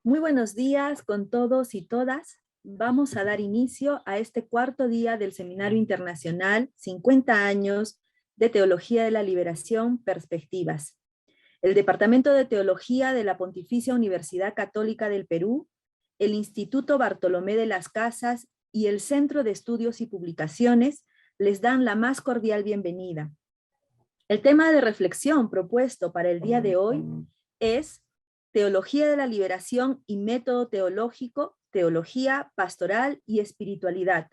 Muy buenos días con todos y todas. Vamos a dar inicio a este cuarto día del Seminario Internacional 50 años de Teología de la Liberación, Perspectivas. El Departamento de Teología de la Pontificia Universidad Católica del Perú, el Instituto Bartolomé de las Casas y el Centro de Estudios y Publicaciones les dan la más cordial bienvenida. El tema de reflexión propuesto para el día de hoy es Teología de la Liberación y Método Teológico, Teología, Pastoral y Espiritualidad.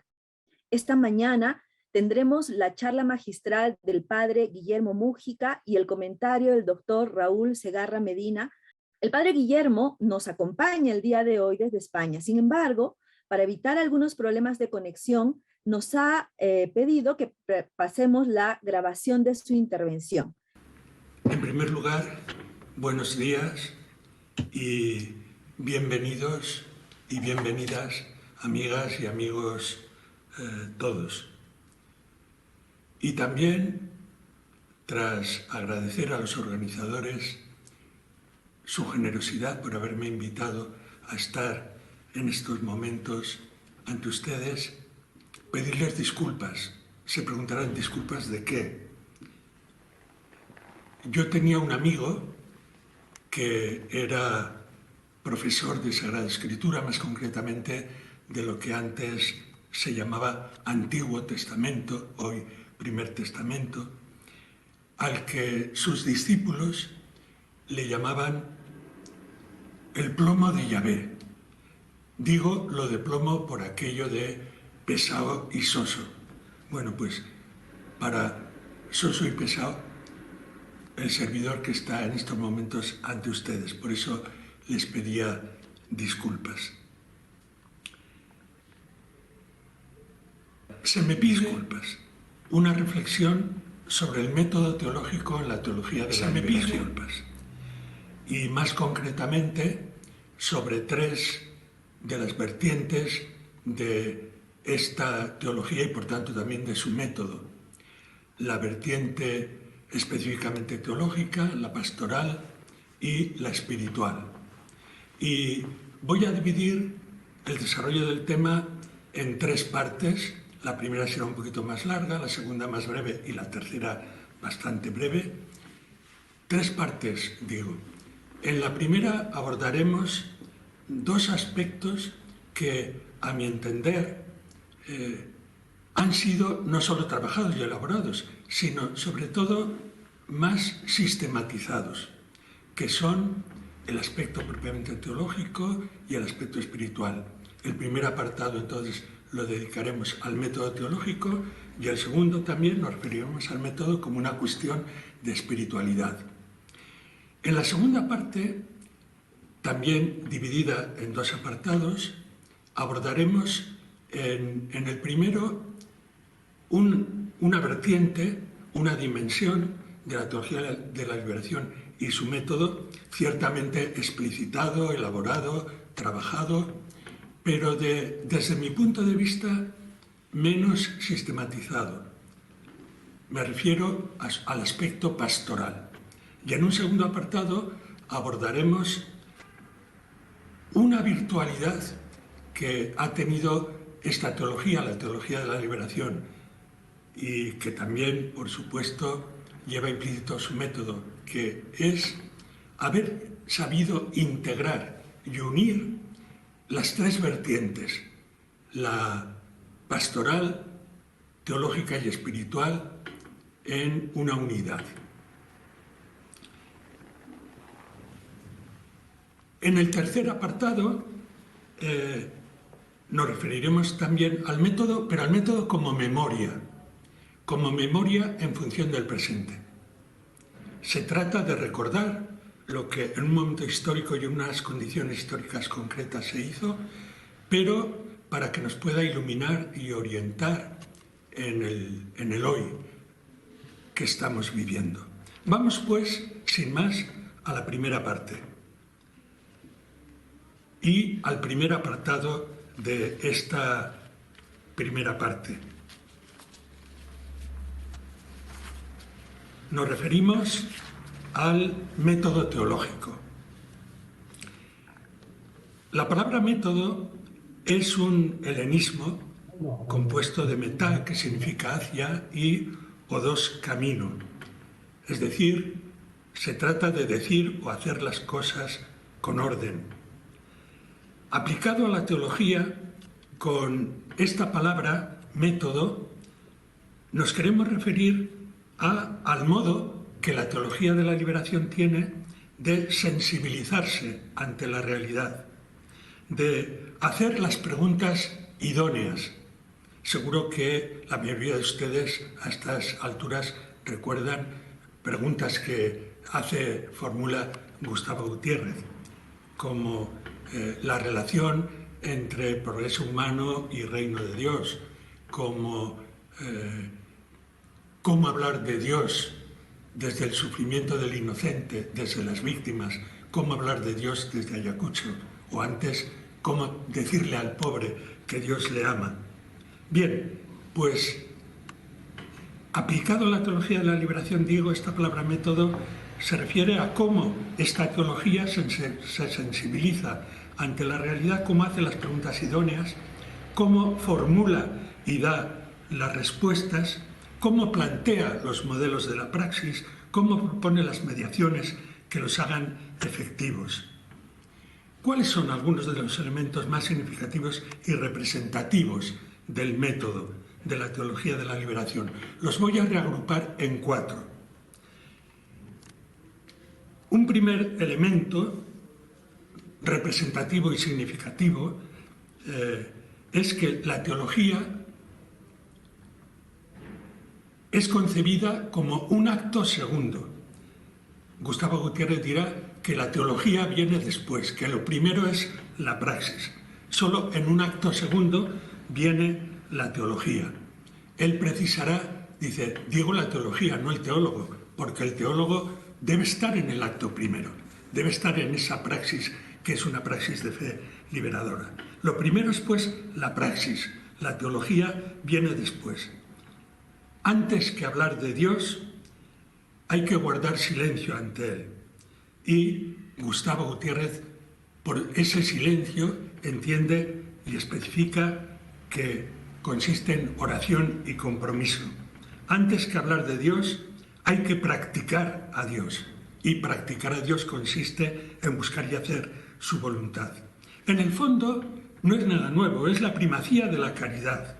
Esta mañana tendremos la charla magistral del padre Guillermo Mújica y el comentario del doctor Raúl Segarra Medina. El padre Guillermo nos acompaña el día de hoy desde España. Sin embargo, para evitar algunos problemas de conexión, nos ha pedido que pasemos la grabación de su intervención. En primer lugar, buenos días y bienvenidos y bienvenidas, amigas y amigos todos. Y también, tras agradecer a los organizadores su generosidad por haberme invitado a estar en estos momentos ante ustedes, pedirles disculpas. Se preguntarán, ¿disculpas de qué? Yo tenía un amigo que era profesor de Sagrada Escritura, más concretamente de lo que antes se llamaba Antiguo Testamento, hoy Primer Testamento, al que sus discípulos le llamaban el plomo de Yahvé. Digo lo de plomo por aquello de pesado y soso. Bueno, pues para soso y pesado, el servidor que está en estos momentos ante ustedes. Por eso les pedía disculpas. Se me pide disculpas. Una reflexión sobre el método teológico en la teología de la liberación. Y más concretamente sobre tres de las vertientes de esta teología y por tanto también de su método. La vertiente específicamente teológica, la pastoral y la espiritual. Y voy a dividir el desarrollo del tema en tres partes. La primera será un poquito más larga, la segunda más breve y la tercera bastante breve. Tres partes, digo. En la primera abordaremos dos aspectos que, a mi entender, han sido no solo trabajados y elaborados, sino sobre todo más sistematizados, que son el aspecto propiamente teológico y el aspecto espiritual. El primer apartado entonces lo dedicaremos al método teológico y el segundo también nos referiremos al método como una cuestión de espiritualidad. En la segunda parte, también dividida en dos apartados, abordaremos en el primero una vertiente, una dimensión de la teología de la liberación y su método ciertamente explicitado, elaborado, trabajado, pero desde mi punto de vista menos sistematizado. Me refiero al aspecto pastoral. Y en un segundo apartado abordaremos una virtualidad que ha tenido esta teología, la teología de la liberación, y que también, por supuesto, lleva implícito su método, que es haber sabido integrar y unir las tres vertientes, la pastoral, teológica y espiritual, en una unidad. En el tercer apartado nos referiremos también al método, pero al método como memoria en función del presente. Se trata de recordar lo que en un momento histórico y en unas condiciones históricas concretas se hizo, pero para que nos pueda iluminar y orientar en el hoy que estamos viviendo. Vamos pues, sin más, a la primera parte y al primer apartado de esta primera parte. Nos referimos al método teológico. La palabra método es un helenismo compuesto de metá, que significa hacia, y odos, camino. Es decir, se trata de decir o hacer las cosas con orden. Aplicado a la teología, con esta palabra método, nos queremos referir al modo que la teología de la liberación tiene de sensibilizarse ante la realidad, de hacer las preguntas idóneas. Seguro que la mayoría de ustedes a estas alturas recuerdan preguntas que formula Gustavo Gutiérrez, como la relación entre progreso humano y reino de Dios, como cómo hablar de Dios desde el sufrimiento del inocente, desde las víctimas, cómo hablar de Dios desde Ayacucho, o antes, cómo decirle al pobre que Dios le ama. Bien, pues aplicado a la teología de la liberación, digo, esta palabra método se refiere a cómo esta teología se sensibiliza ante la realidad, cómo hace las preguntas idóneas, cómo formula y da las respuestas, cómo plantea los modelos de la praxis, cómo propone las mediaciones que los hagan efectivos. ¿Cuáles son algunos de los elementos más significativos y representativos del método de la teología de la liberación? Los voy a reagrupar en 4. Un primer elemento representativo y significativo es que la teología es concebida como un acto segundo. Gustavo Gutiérrez dirá que la teología viene después, que lo primero es la praxis. Solo en un acto segundo viene la teología. Él precisará, dice, digo la teología, no el teólogo, porque el teólogo debe estar en el acto primero, debe estar en esa praxis que es una praxis de fe liberadora. Lo primero es, pues, la praxis. La teología viene después. Antes que hablar de Dios, hay que guardar silencio ante Él. Y Gustavo Gutiérrez, por ese silencio, entiende y especifica que consiste en oración y compromiso. Antes que hablar de Dios, hay que practicar a Dios. Y practicar a Dios consiste en buscar y hacer su voluntad. En el fondo, no es nada nuevo, es la primacía de la caridad.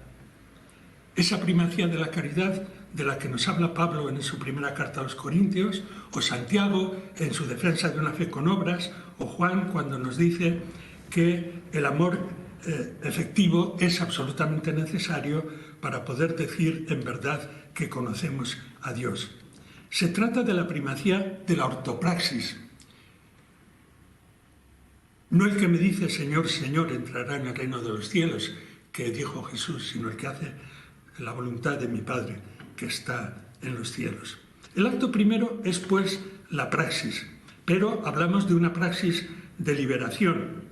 Esa primacía de la caridad de la que nos habla Pablo en su primera carta a los Corintios, o Santiago en su defensa de una fe con obras, o Juan cuando nos dice que el amor efectivo es absolutamente necesario para poder decir en verdad que conocemos a Dios. Se trata de la primacía de la ortopraxis. No el que me dice Señor, Señor entrará en el reino de los cielos, que dijo Jesús, sino el que hace la voluntad de mi Padre que está en los cielos. El acto primero es, pues, la praxis, pero hablamos de una praxis de liberación.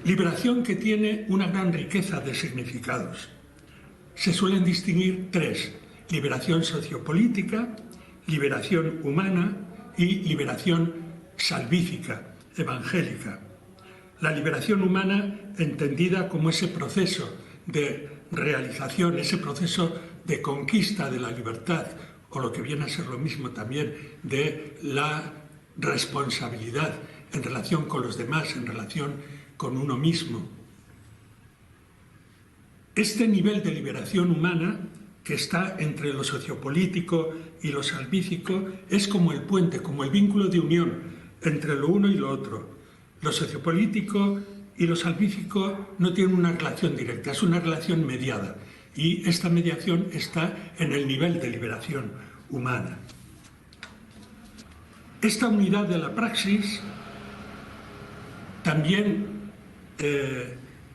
Liberación que tiene una gran riqueza de significados. Se suelen distinguir 3: liberación sociopolítica, liberación humana y liberación salvífica, evangélica. La liberación humana entendida como ese proceso de realización, ese proceso de conquista de la libertad, o lo que viene a ser lo mismo también, de la responsabilidad en relación con los demás, en relación con uno mismo. Este nivel de liberación humana que está entre lo sociopolítico y lo salvífico es como el puente, como el vínculo de unión entre lo uno y lo otro. Lo sociopolítico y lo salvífico no tienen una relación directa, es una relación mediada. Y esta mediación está en el nivel de liberación humana. Esta unidad de la praxis, también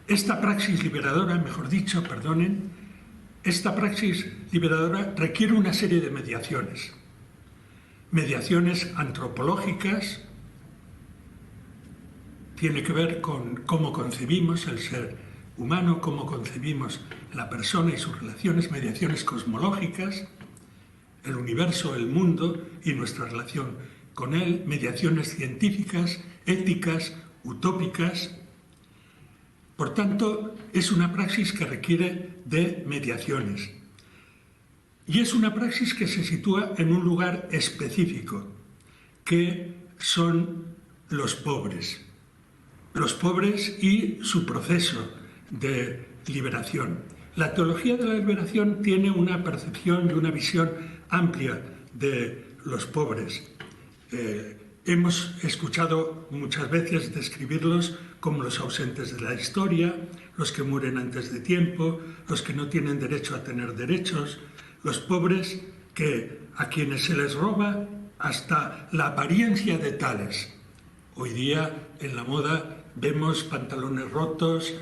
esta praxis liberadora, mejor dicho, perdonen, esta praxis liberadora requiere una serie de mediaciones. Mediaciones antropológicas, tiene que ver con cómo concebimos el ser humano, cómo concebimos la persona y sus relaciones, mediaciones cosmológicas, el universo, el mundo y nuestra relación con él, mediaciones científicas, éticas, utópicas. Por tanto, es una praxis que requiere de mediaciones. Y es una praxis que se sitúa en un lugar específico, que son los pobres. Los pobres y su proceso de liberación. La teología de la liberación tiene una percepción y una visión amplia de los pobres. Hemos escuchado muchas veces describirlos como los ausentes de la historia, los que mueren antes de tiempo, los que no tienen derecho a tener derechos, los pobres a quienes se les roba hasta la apariencia de tales. Hoy día en la moda vemos pantalones rotos,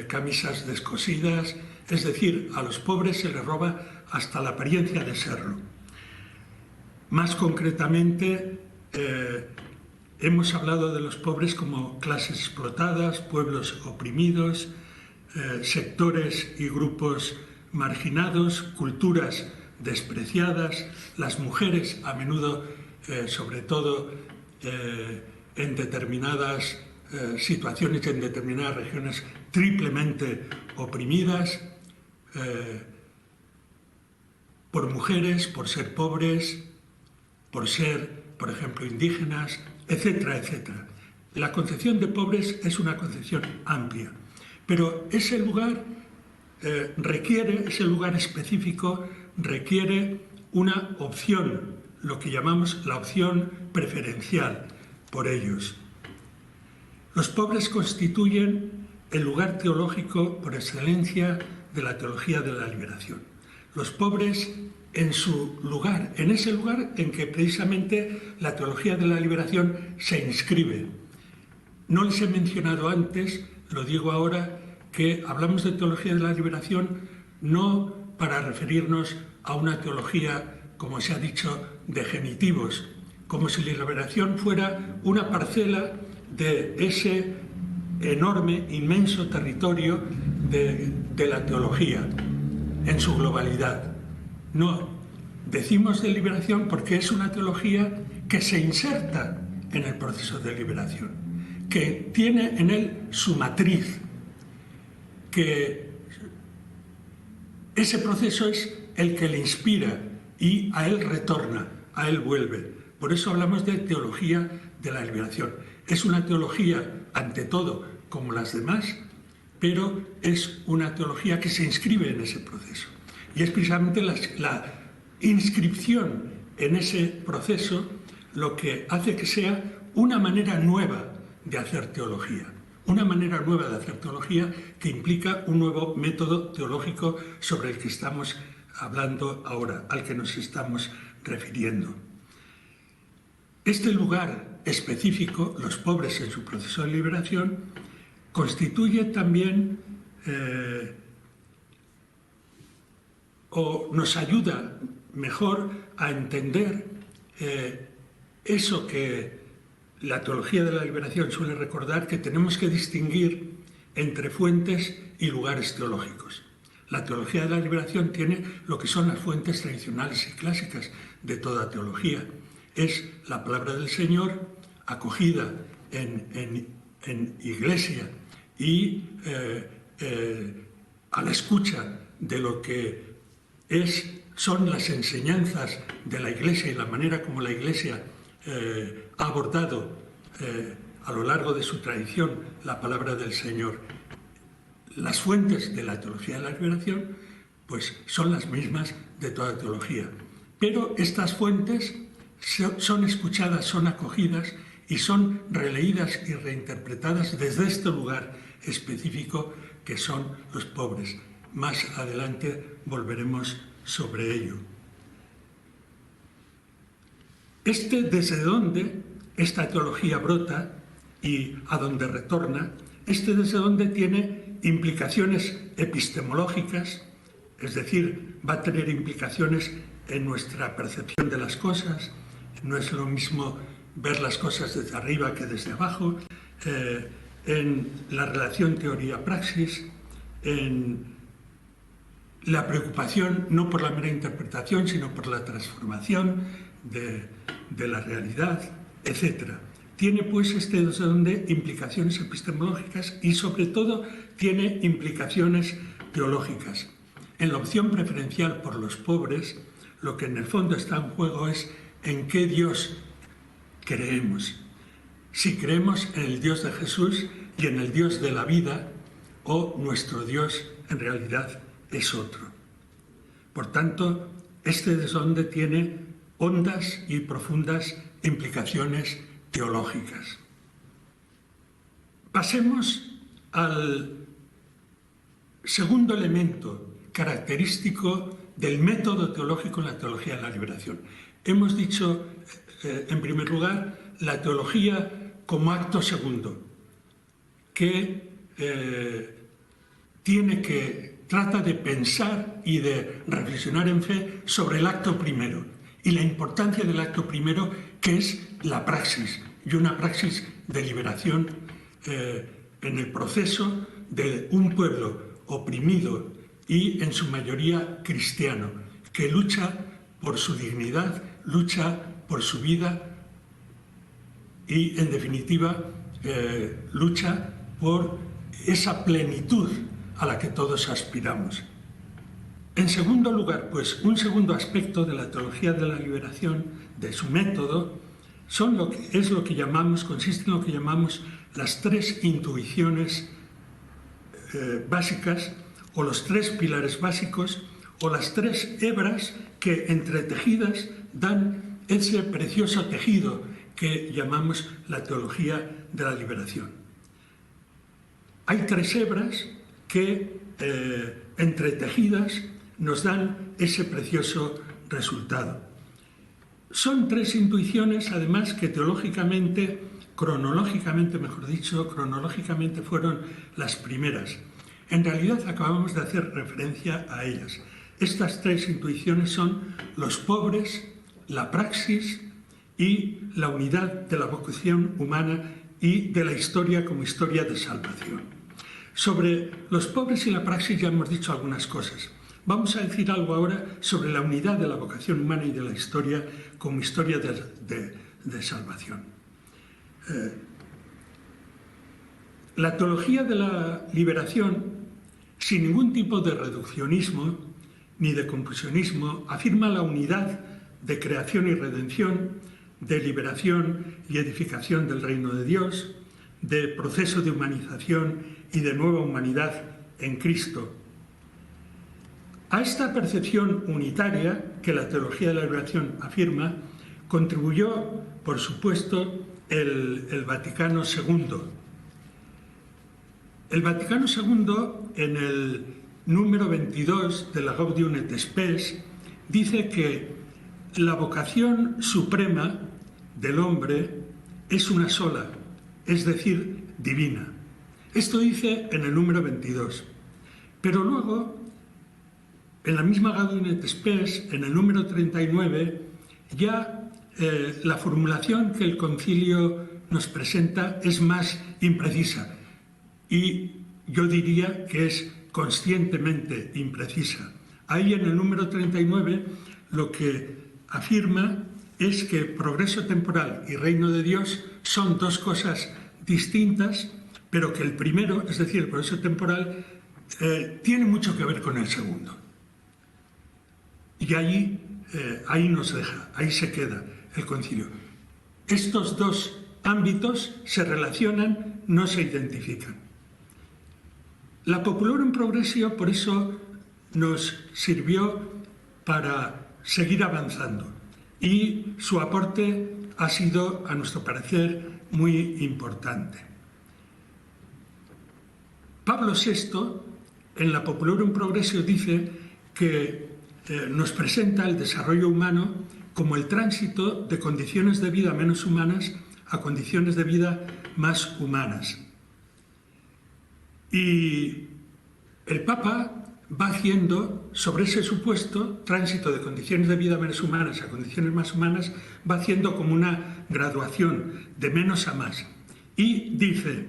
camisas descosidas, es decir, a los pobres se les roba hasta la apariencia de serlo. Más concretamente, hemos hablado de los pobres como clases explotadas, pueblos oprimidos, sectores y grupos marginados, culturas despreciadas, las mujeres a menudo, sobre todo en determinadas situaciones, en determinadas regiones, triplemente oprimidas por mujeres, por ser pobres, por ser, por ejemplo, indígenas, etcétera, etcétera. La concepción de pobres es una concepción amplia, pero ese lugar ese lugar específico requiere una opción, lo que llamamos la opción preferencial por ellos. Los pobres constituyen el lugar teológico por excelencia de la teología de la liberación. Los pobres en su lugar, en ese lugar en que precisamente la teología de la liberación se inscribe. No les he mencionado antes, lo digo ahora, que hablamos de teología de la liberación no para referirnos a una teología, como se ha dicho, de genitivos, como si la liberación fuera una parcela de ese enorme, inmenso territorio de la teología en su globalidad. No, decimos de liberación porque es una teología que se inserta en el proceso de liberación, que tiene en él su matriz, que ese proceso es el que le inspira y a él retorna, a él vuelve. Por eso hablamos de teología de la liberación. Es una teología, ante todo, como las demás, pero es una teología que se inscribe en ese proceso. Y es precisamente la inscripción en ese proceso lo que hace que sea una manera nueva de hacer teología. Una manera nueva de hacer teología que implica un nuevo método teológico sobre el que estamos hablando ahora, al que nos estamos refiriendo. Este lugar específico, los pobres en su proceso de liberación, constituye también o nos ayuda mejor a entender eso que la teología de la liberación suele recordar, que tenemos que distinguir entre fuentes y lugares teológicos. La teología de la liberación tiene lo que son las fuentes tradicionales y clásicas de toda teología. Es la palabra del Señor acogida en iglesia y a la escucha de lo que son las enseñanzas de la Iglesia y la manera como la Iglesia ha abordado a lo largo de su tradición la palabra del Señor. Las fuentes de la teología de la liberación pues son las mismas de toda teología, pero estas fuentes son escuchadas, son acogidas y son releídas y reinterpretadas desde este lugar específico que son los pobres. Más adelante volveremos sobre ello. Desde donde esta teología brota y a donde retorna, desde donde tiene implicaciones epistemológicas, es decir, va a tener implicaciones en nuestra percepción de las cosas. No es lo mismo ver las cosas desde arriba que desde abajo, en la relación teoría-praxis, en la preocupación no por la mera interpretación, sino por la transformación de la realidad, etc. tiene pues este desdonde implicaciones epistemológicas y sobre todo tiene implicaciones teológicas. En la opción preferencial por los pobres, lo que en el fondo está en juego es en qué Dios creemos. Si creemos en el Dios de Jesús y en el Dios de la vida, o nuestro Dios en realidad es otro. Por tanto, este desdonde tiene hondas y profundas implicaciones teológicas. Pasemos al segundo elemento característico del método teológico en la teología de la liberación. Hemos dicho, en primer lugar, la teología como acto segundo, que trata de pensar y de reflexionar en fe sobre el acto primero y la importancia del acto primero, que es la praxis, y una praxis de liberación en el proceso de un pueblo oprimido y en su mayoría cristiano, que lucha por su dignidad, lucha por su vida y, en definitiva, lucha por esa plenitud a la que todos aspiramos. En segundo lugar, pues, un segundo aspecto de la teología de la liberación, de su método, consiste en lo que llamamos las tres intuiciones básicas, o los tres pilares básicos, o las tres hebras que entretejidas dan ese precioso tejido que llamamos la teología de la liberación. Hay tres hebras que, entretejidas, nos dan ese precioso resultado. Son tres intuiciones, además, que teológicamente, cronológicamente fueron las primeras. En realidad acabamos de hacer referencia a ellas. Estas tres intuiciones son los pobres, la praxis y la unidad de la vocación humana y de la historia como historia de salvación. Sobre los pobres y la praxis ya hemos dicho algunas cosas. Vamos a decir algo ahora sobre la unidad de la vocación humana y de la historia como historia de salvación. La teología de la liberación, sin ningún tipo de reduccionismo ni de conclusionismo, afirma la unidad de creación y redención, de liberación y edificación del reino de Dios, de proceso de humanización y de nueva humanidad en Cristo. A esta percepción unitaria que la teología de la liberación afirma, contribuyó, por supuesto, el Vaticano II. El Vaticano II, en el número 22 de la Gaudium et Spes, dice que la vocación suprema del hombre es una sola, es decir, divina. Esto dice en el número 22. Pero luego, en la misma Gaudium et Spes, en el número 39, ya la formulación que el concilio nos presenta es más imprecisa y yo diría que es conscientemente imprecisa. Ahí en el número 39 lo que afirma es que progreso temporal y reino de Dios son dos cosas distintas, pero que el primero, es decir, el progreso temporal, tiene mucho que ver con el segundo. Y ahí nos deja, ahí se queda el concilio. Estos dos ámbitos se relacionan, no se identifican. La Populorum Progressio, por eso, nos sirvió para seguir avanzando y su aporte ha sido, a nuestro parecer, muy importante. Pablo VI, en la Populorum Progressio, dice que nos presenta el desarrollo humano como el tránsito de condiciones de vida menos humanas a condiciones de vida más humanas. Y el Papa va haciendo, sobre ese supuesto tránsito de condiciones de vida menos humanas a condiciones más humanas, va haciendo como una graduación de menos a más. Y dice,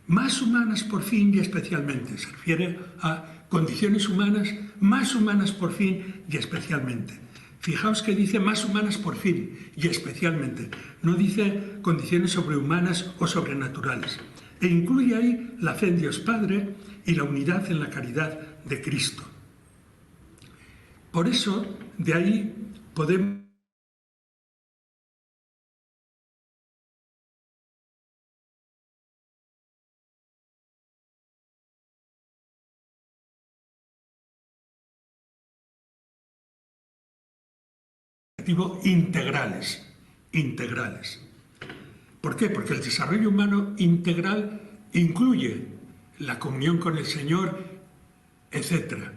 más humanas por fin y especialmente, se refiere a condiciones humanas, más humanas por fin y especialmente. Fijaos que dice más humanas por fin, y especialmente. No dice condiciones sobrehumanas o sobrenaturales. E incluye ahí la fe en Dios Padre y la unidad en la caridad de Cristo. Por eso, de ahí podemos integrales. ¿Por qué? Porque el desarrollo humano integral incluye la comunión con el Señor, etc.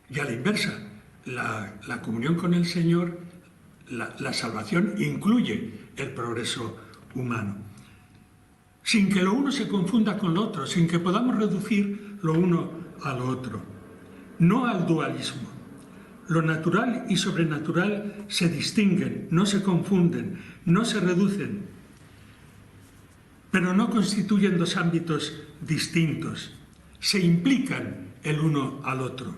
Y a la inversa, la comunión con el Señor, la salvación incluye el progreso humano. Sin que lo uno se confunda con lo otro, sin que podamos reducir lo uno a lo otro. No al dualismo. Lo natural y sobrenatural se distinguen, no se confunden, no se reducen, pero no constituyen dos ámbitos distintos, se implican el uno al otro.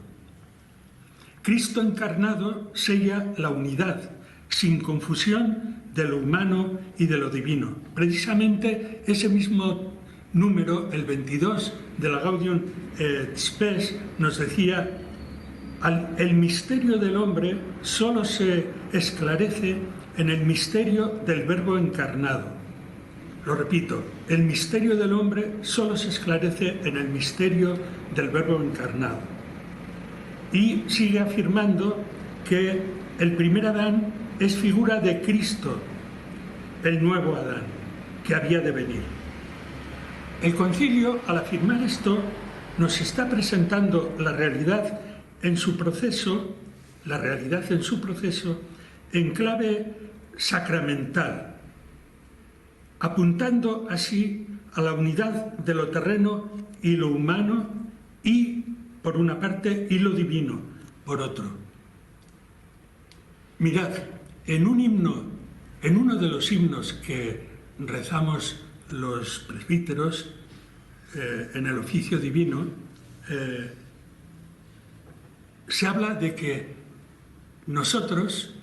Cristo encarnado sella la unidad, sin confusión, de lo humano y de lo divino. Precisamente ese mismo número, el 22 de la Gaudium et Spes, nos decía: el misterio del hombre solo se esclarece en el misterio del Verbo encarnado. Lo repito, el misterio del hombre solo se esclarece en el misterio del Verbo encarnado. Y sigue afirmando que el primer Adán es figura de Cristo, el nuevo Adán, que había de venir. El concilio, al afirmar esto, nos está presentando la realidad en su proceso, en clave sacramental, apuntando así a la unidad de lo terreno y lo humano y, por una parte, y lo divino, por otro. Mirad, en uno de los himnos que rezamos los presbíteros en el oficio divino, se habla de que nosotros,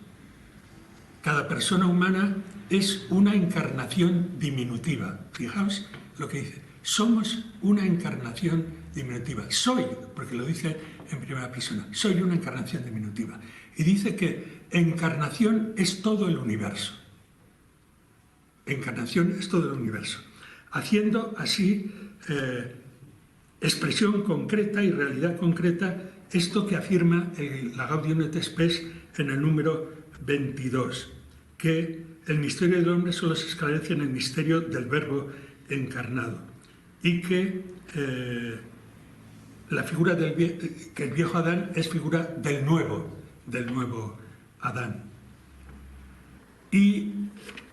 cada persona humana, es una encarnación diminutiva. Fijaos lo que dice. Somos una encarnación diminutiva. Soy, porque lo dice en primera persona, soy una encarnación diminutiva. Y dice que encarnación es todo el universo. Encarnación es todo el universo. Haciendo así expresión concreta y realidad concreta esto que afirma la Gaudium et Spes en el número 22, que el misterio del hombre solo se esclarece en el misterio del Verbo encarnado y que la figura que el viejo Adán es figura del nuevo Adán. Y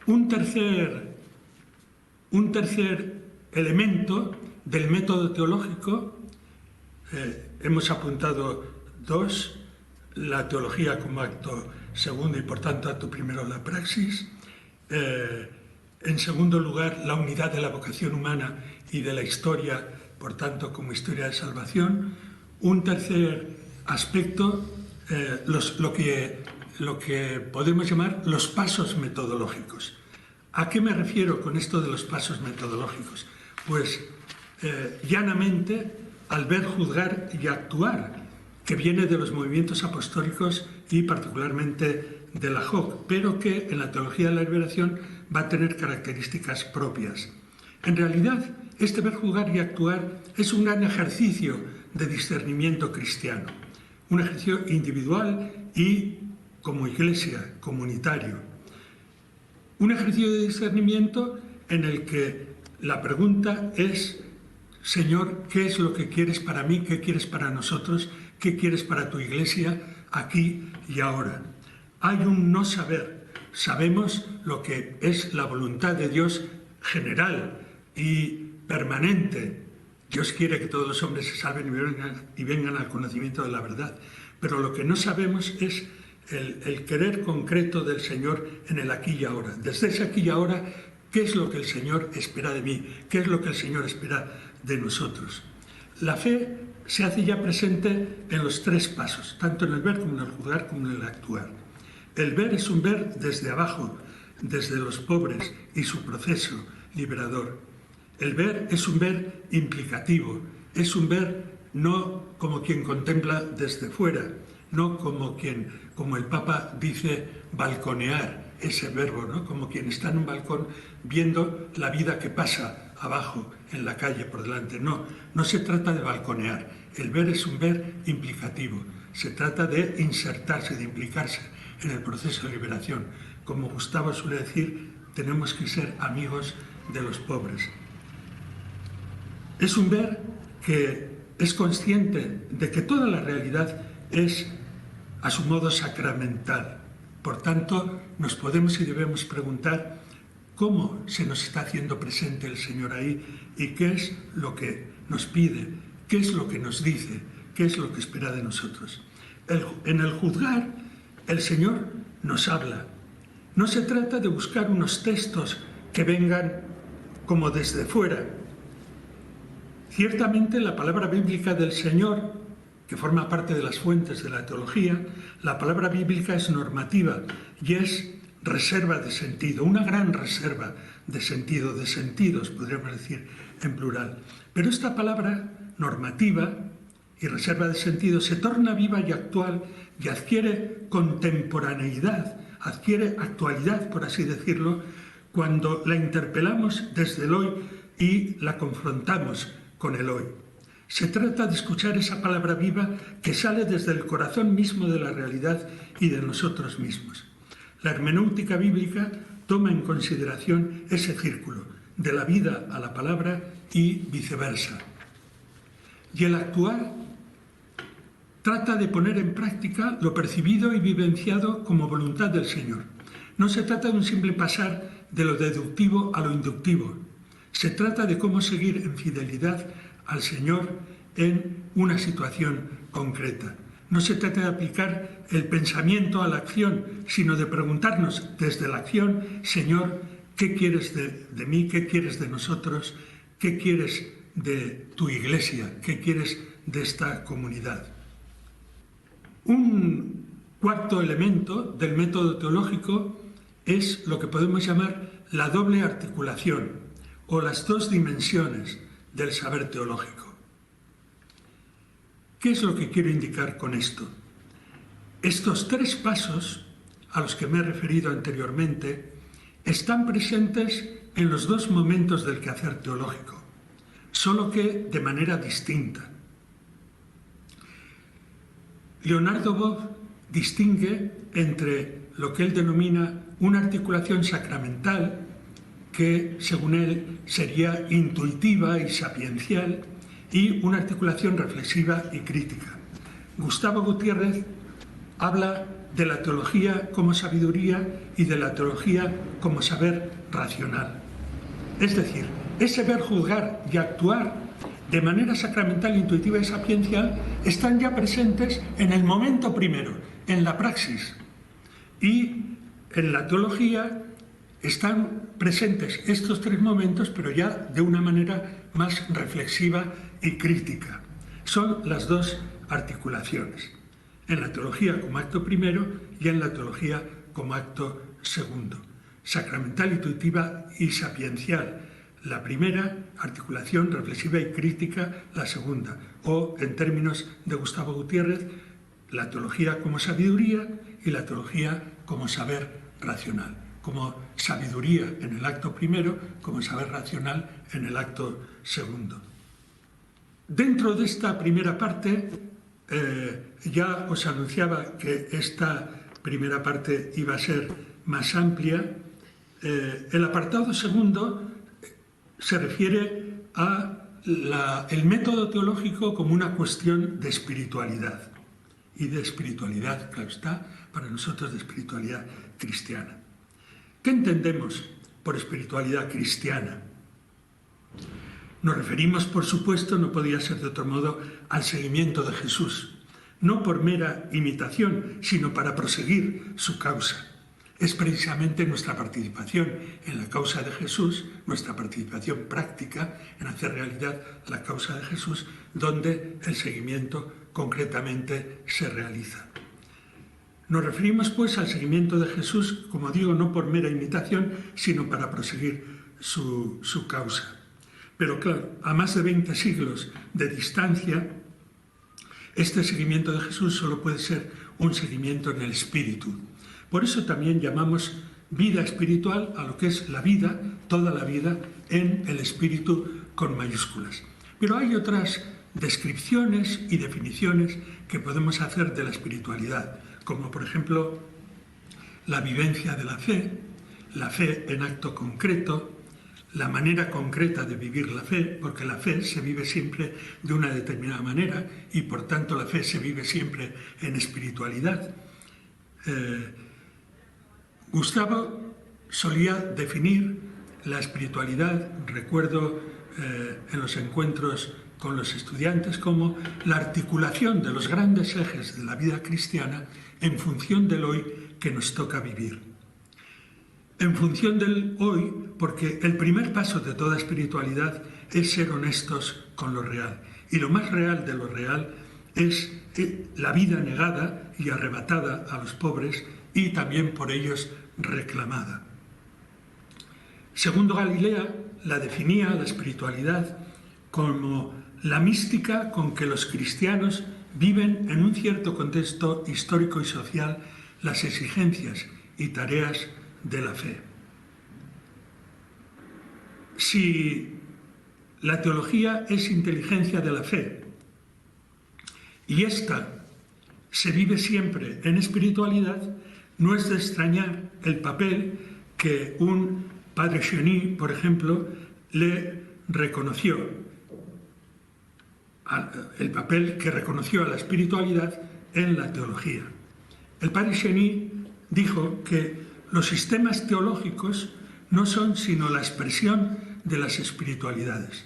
un tercer elemento del método teológico, hemos apuntado dos: la teología como acto segundo y por tanto acto primero la praxis. En segundo lugar, la unidad de la vocación humana y de la historia, por tanto como historia de salvación. Un tercer aspecto, lo que podemos llamar los pasos metodológicos. ¿A qué me refiero con esto de los pasos metodológicos? Pues llanamente al ver, juzgar y actuar, que viene de los movimientos apostólicos y particularmente de la JOC, pero que en la teología de la liberación va a tener características propias. En realidad, este ver, juzgar y actuar es un gran ejercicio de discernimiento cristiano, un ejercicio individual y como iglesia, comunitario. Un ejercicio de discernimiento en el que la pregunta es: Señor, ¿qué es lo que quieres para mí? ¿Qué quieres para nosotros? ¿Qué quieres para tu iglesia aquí y ahora? Hay un no saber. Sabemos lo que es la voluntad de Dios general y permanente. Dios quiere que todos los hombres se salven y vengan al conocimiento de la verdad. Pero lo que no sabemos es el querer concreto del Señor en el aquí y ahora. Desde ese aquí y ahora, ¿qué es lo que el Señor espera de mí? ¿Qué es lo que el Señor espera de nosotros? La fe se hace ya presente en los tres pasos, tanto en el ver como en el juzgar como en el actuar. El ver es un ver desde abajo, desde los pobres y su proceso liberador. El ver es un ver implicativo, es un ver no como quien contempla desde fuera, no como el Papa dice, balconear, ese verbo, ¿no? Como quien está en un balcón viendo la vida que pasa abajo, en la calle, por delante. No, no se trata de balconear. El ver es un ver implicativo. Se trata de insertarse, de implicarse en el proceso de liberación. Como Gustavo suele decir, tenemos que ser amigos de los pobres. Es un ver que es consciente de que toda la realidad es a su modo sacramental. Por tanto, nos podemos y debemos preguntar cómo se nos está haciendo presente el Señor ahí y qué es lo que nos pide, qué es lo que nos dice, qué es lo que espera de nosotros. En el juzgar, el Señor nos habla. No se trata de buscar unos textos que vengan como desde fuera. Ciertamente la palabra bíblica del Señor, que forma parte de las fuentes de la teología, la palabra bíblica es normativa y es reserva de sentido, una gran reserva de sentido, de sentidos, podríamos decir en plural. Pero esta palabra normativa y reserva de sentido se torna viva y actual y adquiere contemporaneidad, adquiere actualidad, por así decirlo, cuando la interpelamos desde el hoy y la confrontamos con el hoy. Se trata de escuchar esa palabra viva que sale desde el corazón mismo de la realidad y de nosotros mismos. La hermenéutica bíblica toma en consideración ese círculo, de la vida a la palabra y viceversa. Y el actuar trata de poner en práctica lo percibido y vivenciado como voluntad del Señor. No se trata de un simple pasar de lo deductivo a lo inductivo. Se trata de cómo seguir en fidelidad al Señor en una situación concreta. No se trata de aplicar el pensamiento a la acción, sino de preguntarnos desde la acción, Señor, ¿qué quieres de mí? ¿Qué quieres de nosotros? ¿Qué quieres de tu iglesia? ¿Qué quieres de esta comunidad? Un cuarto elemento del método teológico es lo que podemos llamar la doble articulación o las dos dimensiones del saber teológico. ¿Qué es lo que quiero indicar con esto? Estos tres pasos a los que me he referido anteriormente están presentes en los dos momentos del quehacer teológico, solo que de manera distinta. Leonardo Boff distingue entre lo que él denomina una articulación sacramental, que según él sería intuitiva y sapiencial, y una articulación reflexiva y crítica. Gustavo Gutiérrez habla de la teología como sabiduría y de la teología como saber racional. Es decir, ese ver, juzgar y actuar de manera sacramental, intuitiva y sapiencial están ya presentes en el momento primero, en la praxis. Y en la teología están presentes estos tres momentos, pero ya de una manera más reflexiva y crítica. Son las dos articulaciones, en la teología como acto primero y en la teología como acto segundo. Sacramental, intuitiva y sapiencial, la primera, articulación reflexiva y crítica, la segunda. O, en términos de Gustavo Gutiérrez, la teología como sabiduría y la teología como saber racional. Como sabiduría en el acto primero, como saber racional en el acto segundo. Dentro de esta primera parte, ya os anunciaba que esta primera parte iba a ser más amplia. El apartado segundo se refiere al método teológico como una cuestión de espiritualidad. Y de espiritualidad, claro está, para nosotros de espiritualidad cristiana. ¿Qué entendemos por espiritualidad cristiana? Nos referimos, por supuesto, no podía ser de otro modo, al seguimiento de Jesús, no por mera imitación, sino para proseguir su causa. Es precisamente nuestra participación en la causa de Jesús, nuestra participación práctica en hacer realidad la causa de Jesús, donde el seguimiento concretamente se realiza. Nos referimos pues al seguimiento de Jesús, como digo, no por mera imitación, sino para proseguir su causa. Pero claro, a más de 20 siglos de distancia, este seguimiento de Jesús solo puede ser un seguimiento en el espíritu. Por eso también llamamos vida espiritual a lo que es la vida, toda la vida, en el espíritu con mayúsculas. Pero hay otras descripciones y definiciones que podemos hacer de la espiritualidad, como por ejemplo la vivencia de la fe en acto concreto, la manera concreta de vivir la fe, porque la fe se vive siempre de una determinada manera y por tanto la fe se vive siempre en espiritualidad. Gustavo solía definir la espiritualidad, recuerdo en los encuentros con los estudiantes, como la articulación de los grandes ejes de la vida cristiana en función del hoy que nos toca vivir. En función del hoy, porque el primer paso de toda espiritualidad es ser honestos con lo real. Y lo más real de lo real es la vida negada y arrebatada a los pobres y también por ellos reclamada. Segundo Galilea la definía, la espiritualidad, como la mística con que los cristianos viven en un cierto contexto histórico y social las exigencias y tareas de la fe. Si la teología es inteligencia de la fe y esta se vive siempre en espiritualidad, no es de extrañar el papel que un padre Cheny, por ejemplo, le reconoció, el papel que reconoció a la espiritualidad en la teología. El padre Cheny dijo que los sistemas teológicos no son sino la expresión de las espiritualidades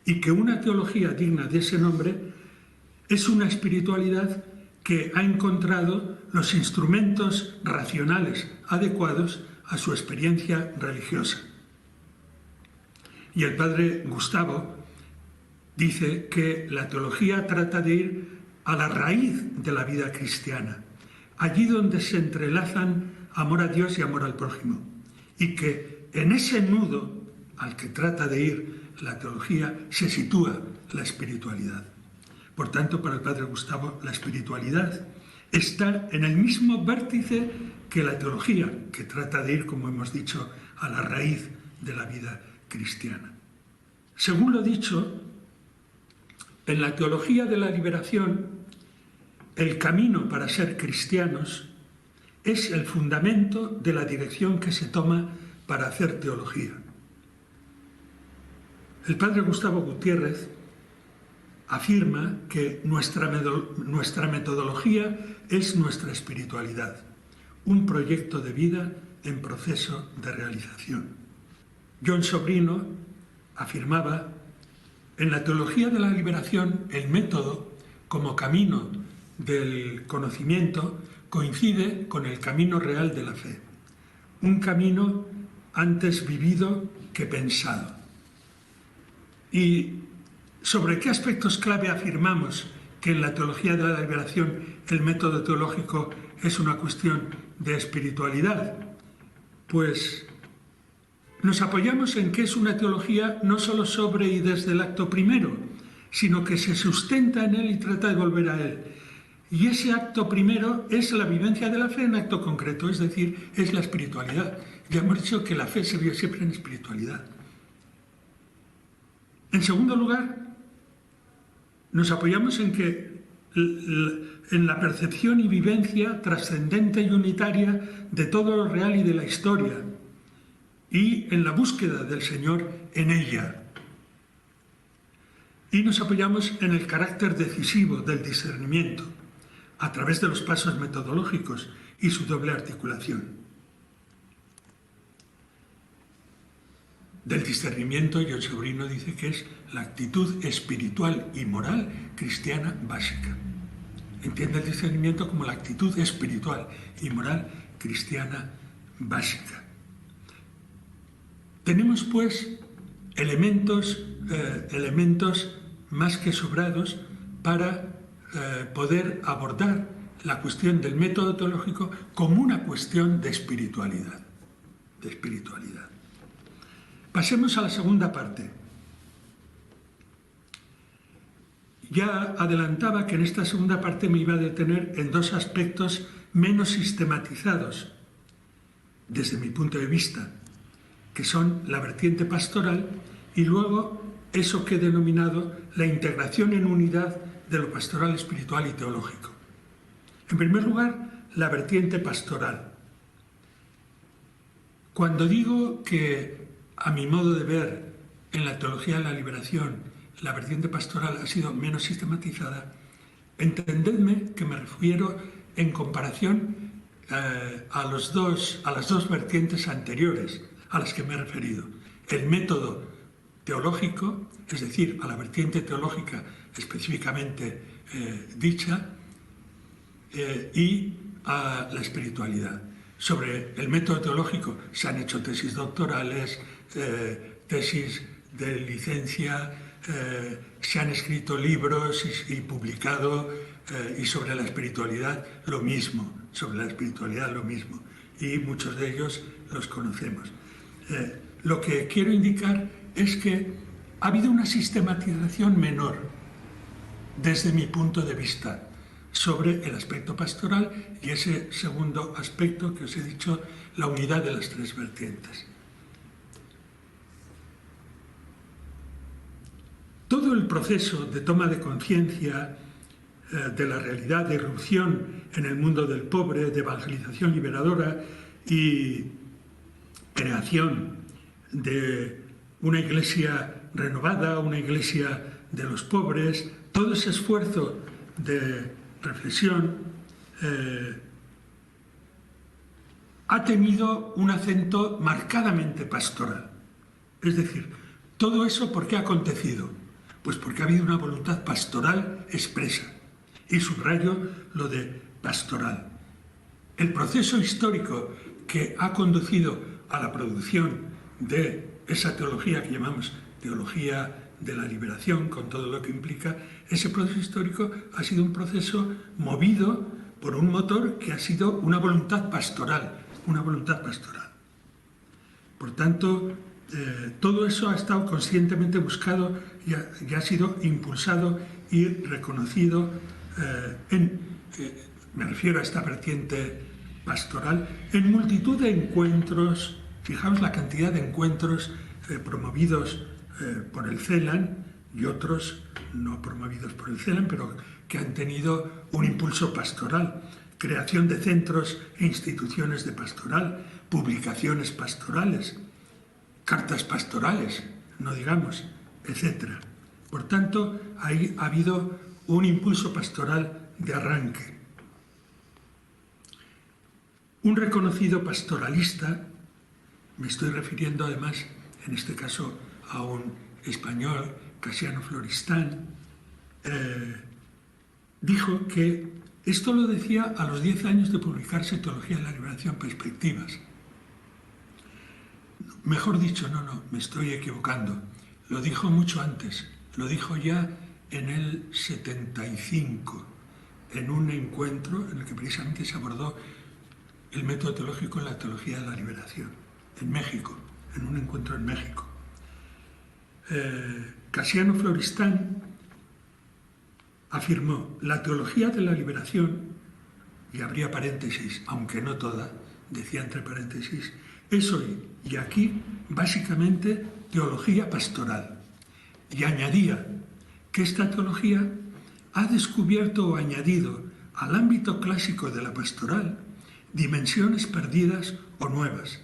y que una teología digna de ese nombre es una espiritualidad que ha encontrado los instrumentos racionales adecuados a su experiencia religiosa. Y el padre Gustavo dice que la teología trata de ir a la raíz de la vida cristiana, allí donde se entrelazan amor a Dios y amor al prójimo, y que en ese nudo al que trata de ir la teología se sitúa la espiritualidad. Por tanto, para el padre Gustavo, la espiritualidad está en el mismo vértice que la teología, que trata de ir, como hemos dicho, a la raíz de la vida cristiana. Según lo dicho, en la teología de la liberación, el camino para ser cristianos es el fundamento de la dirección que se toma para hacer teología. El padre Gustavo Gutiérrez afirma que nuestra metodología es nuestra espiritualidad, un proyecto de vida en proceso de realización. John Sobrino afirmaba: en la teología de la liberación, el método como camino del conocimiento coincide con el camino real de la fe, un camino antes vivido que pensado. ¿Y sobre qué aspectos clave afirmamos que en la teología de la liberación el método teológico es una cuestión de espiritualidad? Pues nos apoyamos en que es una teología no solo sobre y desde el acto primero, sino que se sustenta en él y trata de volver a él. Y ese acto primero es la vivencia de la fe en acto concreto, es decir, es la espiritualidad. Ya hemos dicho que la fe se vive siempre en espiritualidad. En segundo lugar, nos apoyamos en que en la percepción y vivencia trascendente y unitaria de todo lo real y de la historia, y en la búsqueda del Señor en ella. Y nos apoyamos en el carácter decisivo del discernimiento, a través de los pasos metodológicos y su doble articulación. Del discernimiento, John Sobrino dice que es la actitud espiritual y moral cristiana básica. Entiende el discernimiento como la actitud espiritual y moral cristiana básica. Tenemos, pues, elementos más que sobrados para poder abordar la cuestión del método teológico como una cuestión de espiritualidad. Pasemos a la segunda parte. Ya adelantaba que en esta segunda parte me iba a detener en dos aspectos menos sistematizados, desde mi punto de vista, que son la vertiente pastoral y luego eso que he denominado la integración en unidad de lo pastoral, espiritual y teológico. En primer lugar, la vertiente pastoral. Cuando digo que, a mi modo de ver, en la teología de la liberación, la vertiente pastoral ha sido menos sistematizada, entendedme que me refiero en comparación a las dos vertientes anteriores a las que me he referido. El método teológico, es decir, a la vertiente teológica específicamente dicha, y a la espiritualidad. Sobre el método teológico se han hecho tesis doctorales, tesis de licencia, se han escrito libros y publicado, y sobre la espiritualidad lo mismo, y muchos de ellos los conocemos. Lo que quiero indicar es que ha habido una sistematización menor, desde mi punto de vista, sobre el aspecto pastoral y ese segundo aspecto que os he dicho, la unidad de las tres vertientes. Todo el proceso de toma de conciencia de la realidad, de irrupción en el mundo del pobre, de evangelización liberadora y creación de una iglesia renovada, una iglesia de los pobres, todo ese esfuerzo de reflexión ha tenido un acento marcadamente pastoral. Es decir, todo eso ¿por qué ha acontecido? Pues porque ha habido una voluntad pastoral expresa. Y subrayo lo de pastoral. El proceso histórico que ha conducido a la producción de esa teología que llamamos teología de la liberación, con todo lo que implica, ese proceso histórico ha sido un proceso movido por un motor que ha sido una voluntad pastoral, Por tanto, todo eso ha estado conscientemente buscado y ha sido impulsado y reconocido me refiero a esta vertiente pastoral, en multitud de encuentros. Fijaos la cantidad de encuentros promovidos por el CELAN y otros no promovidos por el CELAN, pero que han tenido un impulso pastoral. Creación de centros e instituciones de pastoral, publicaciones pastorales, cartas pastorales, no digamos, etc. Por tanto, ahí ha habido un impulso pastoral de arranque. Un reconocido pastoralista, me estoy refiriendo además, en este caso, a un español, Casiano Floristán, dijo que esto lo decía a los 10 años de publicarse Teología de la Liberación, Perspectivas. Mejor dicho, no, me estoy equivocando. Lo dijo mucho antes, lo dijo ya en el 75, en un encuentro en el que precisamente se abordó el método teológico en la Teología de la Liberación, en México, en un encuentro en México. Casiano Floristán afirmó: la teología de la liberación, y abría paréntesis, aunque no toda, decía entre paréntesis, es hoy y aquí básicamente teología pastoral. Y añadía que esta teología ha descubierto o añadido al ámbito clásico de la pastoral dimensiones perdidas o nuevas: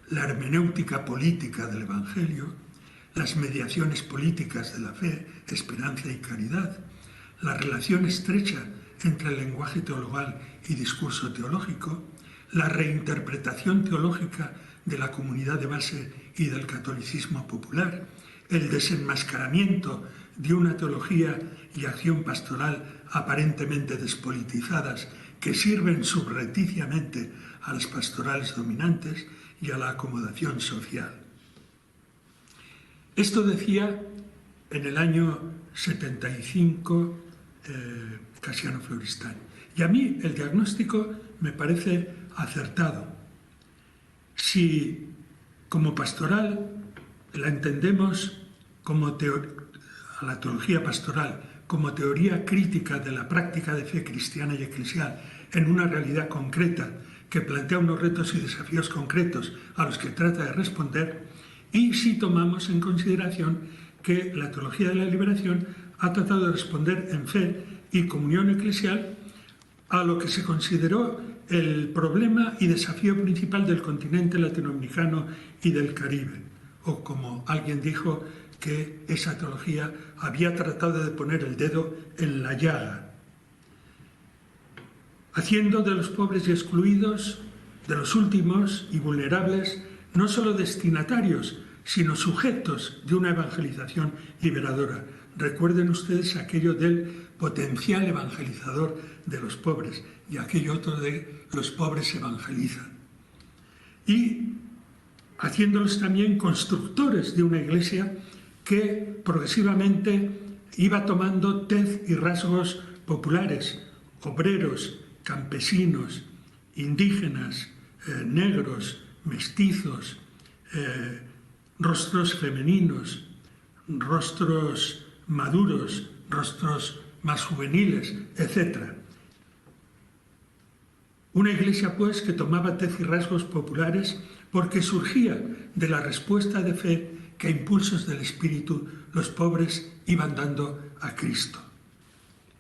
la hermenéutica política del Evangelio, las mediaciones políticas de la fe, esperanza y caridad, la relación estrecha entre el lenguaje teologal y discurso teológico, la reinterpretación teológica de la comunidad de base y del catolicismo popular, el desenmascaramiento de una teología y acción pastoral aparentemente despolitizadas que sirven subrepticiamente a las pastorales dominantes y a la acomodación social. Esto decía en el año 75 Casiano Floristán. Y a mí el diagnóstico me parece acertado. Si como pastoral la entendemos como a la teología pastoral como teoría crítica de la práctica de fe cristiana y eclesial en una realidad concreta que plantea unos retos y desafíos concretos a los que trata de responder, y si tomamos en consideración que la teología de la liberación ha tratado de responder en fe y comunión eclesial a lo que se consideró el problema y desafío principal del continente latinoamericano y del Caribe, o como alguien dijo, que esa teología había tratado de poner el dedo en la llaga, haciendo de los pobres y excluidos, de los últimos y vulnerables, no solo destinatarios, sino sujetos de una evangelización liberadora. Recuerden ustedes aquello del potencial evangelizador de los pobres y aquello otro de los pobres evangelizan. Y haciéndolos también constructores de una iglesia que progresivamente iba tomando tez y rasgos populares, obreros, campesinos, indígenas, negros, mestizos, rostros femeninos, rostros maduros, rostros más juveniles, etc. Una iglesia, pues, que tomaba tez y rasgos populares porque surgía de la respuesta de fe que a impulsos del Espíritu los pobres iban dando a Cristo.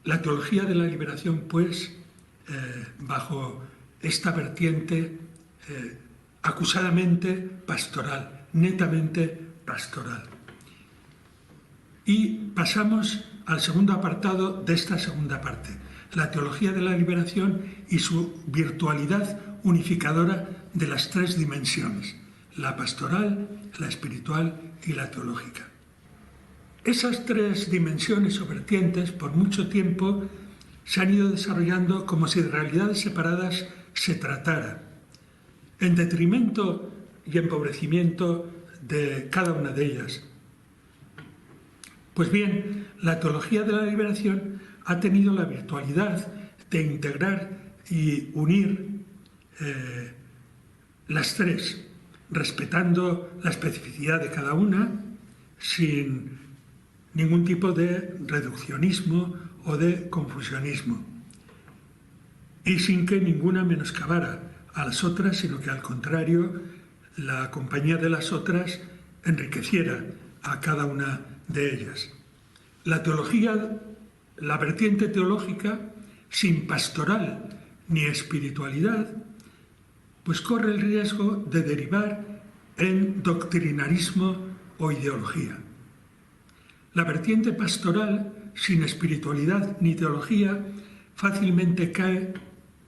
La teología de la liberación, pues, bajo esta vertiente acusadamente pastoral, netamente pastoral. Y pasamos al segundo apartado de esta segunda parte, la teología de la liberación y su virtualidad unificadora de las tres dimensiones, la pastoral, la espiritual y la teológica. Esas tres dimensiones o vertientes por mucho tiempo se han ido desarrollando como si de realidades separadas se tratara, en detrimento y empobrecimiento de cada una de ellas. Pues bien, la teología de la liberación ha tenido la virtualidad de integrar y unir las tres, respetando la especificidad de cada una, sin ningún tipo de reduccionismo o de confusionismo, y sin que ninguna menoscabara a las otras, sino que al contrario, la compañía de las otras enriqueciera a cada una de ellas. La teología, la vertiente teológica, sin pastoral ni espiritualidad, pues corre el riesgo de derivar en doctrinarismo o ideología. La vertiente pastoral, sin espiritualidad ni teología, fácilmente cae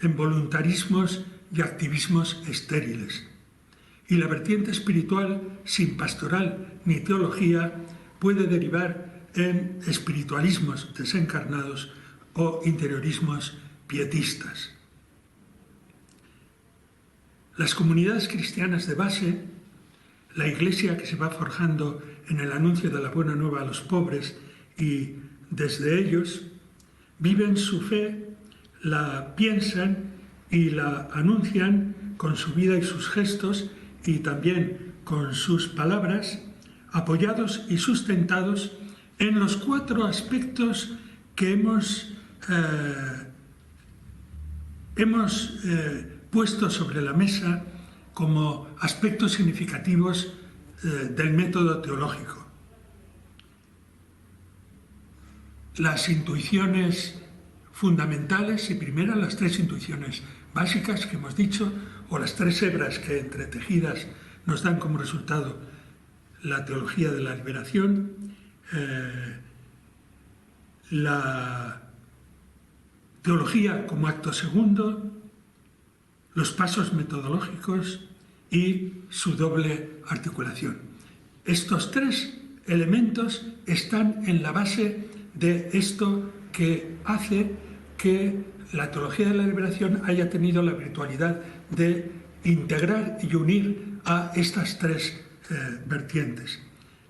en voluntarismos y activismos estériles. Y la vertiente espiritual, sin pastoral ni teología, puede derivar en espiritualismos desencarnados o interiorismos pietistas. Las comunidades cristianas de base, la iglesia que se va forjando en el anuncio de la buena nueva a los pobres y desde ellos, viven su fe, la piensan y la anuncian con su vida y sus gestos y también con sus palabras, apoyados y sustentados en los cuatro aspectos que hemos puesto sobre la mesa como aspectos significativos del método teológico. Las intuiciones fundamentales y primeras, las tres intuiciones básicas que hemos dicho, o las tres hebras que entretejidas nos dan como resultado la teología de la liberación, la teología como acto segundo, los pasos metodológicos y su doble articulación. Estos tres elementos están en la base de esto que hace que la teología de la liberación haya tenido la virtualidad de integrar y unir a estas tres vertientes,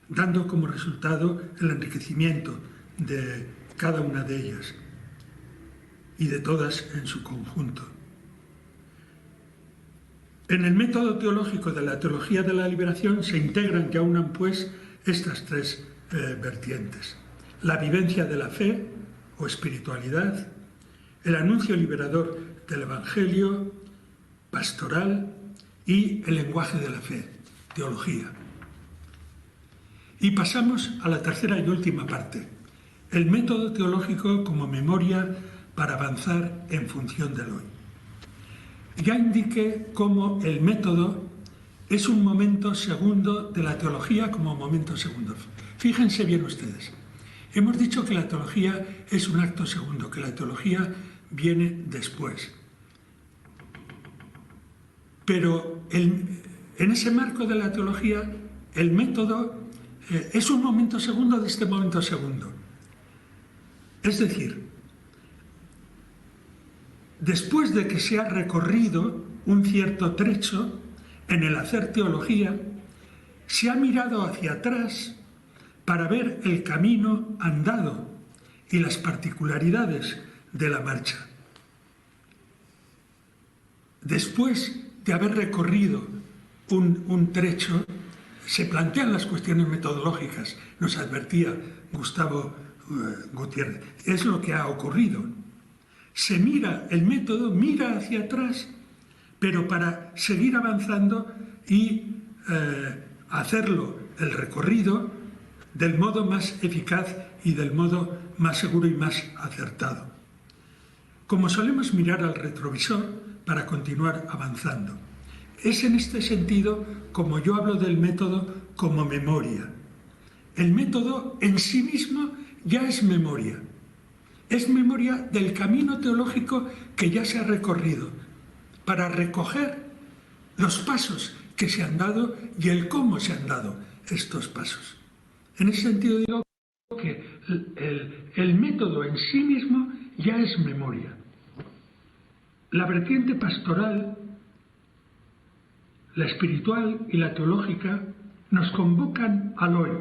dando como resultado el enriquecimiento de cada una de ellas. y de todas en su conjunto. En el método teológico de la teología de la liberación se integran y aunan pues estas tres vertientes: la vivencia de la fe o espiritualidad, el anuncio liberador del Evangelio, pastoral, y el lenguaje de la fe, teología. Y pasamos a la tercera y última parte: el método teológico como memoria para avanzar en función del hoy. Ya indiqué cómo el método es un momento segundo de la teología como momento segundo. Fíjense bien ustedes. Hemos dicho que la teología es un acto segundo, que la teología viene después. Pero en ese marco de la teología, el método es un momento segundo de este momento segundo. Es decir, después de que se ha recorrido un cierto trecho en el hacer teología, se ha mirado hacia atrás para ver el camino andado y las particularidades de la marcha. Después de haber recorrido un trecho, se plantean las cuestiones metodológicas, nos advertía Gustavo Gutiérrez. Es lo que ha ocurrido. Se mira, el método mira hacia atrás, pero para seguir avanzando y hacerlo, el recorrido, del modo más eficaz y del modo más seguro y más acertado. Como solemos mirar al retrovisor para continuar avanzando. Es en este sentido como yo hablo del método como memoria. El método en sí mismo ya es memoria. Es memoria del camino teológico que ya se ha recorrido, para recoger los pasos que se han dado y el cómo se han dado estos pasos. En ese sentido digo que el método en sí mismo ya es memoria. La vertiente pastoral, la espiritual y la teológica nos convocan al hoy.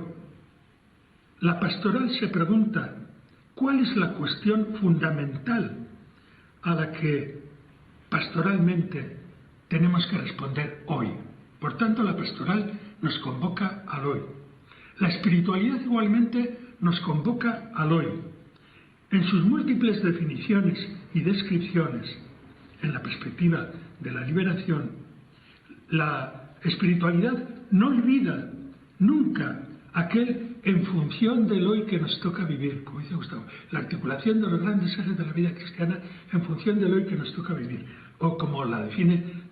La pastoral se pregunta: ¿cuál es la cuestión fundamental a la que pastoralmente tenemos que responder hoy? Por tanto, la pastoral nos convoca al hoy. La espiritualidad igualmente nos convoca al hoy. En sus múltiples definiciones y descripciones, en la perspectiva de la liberación, la espiritualidad no olvida nunca aquel en función del hoy que nos toca vivir, como dice Gustavo, la articulación de los grandes ejes de la vida cristiana en función del hoy que nos toca vivir, o como la define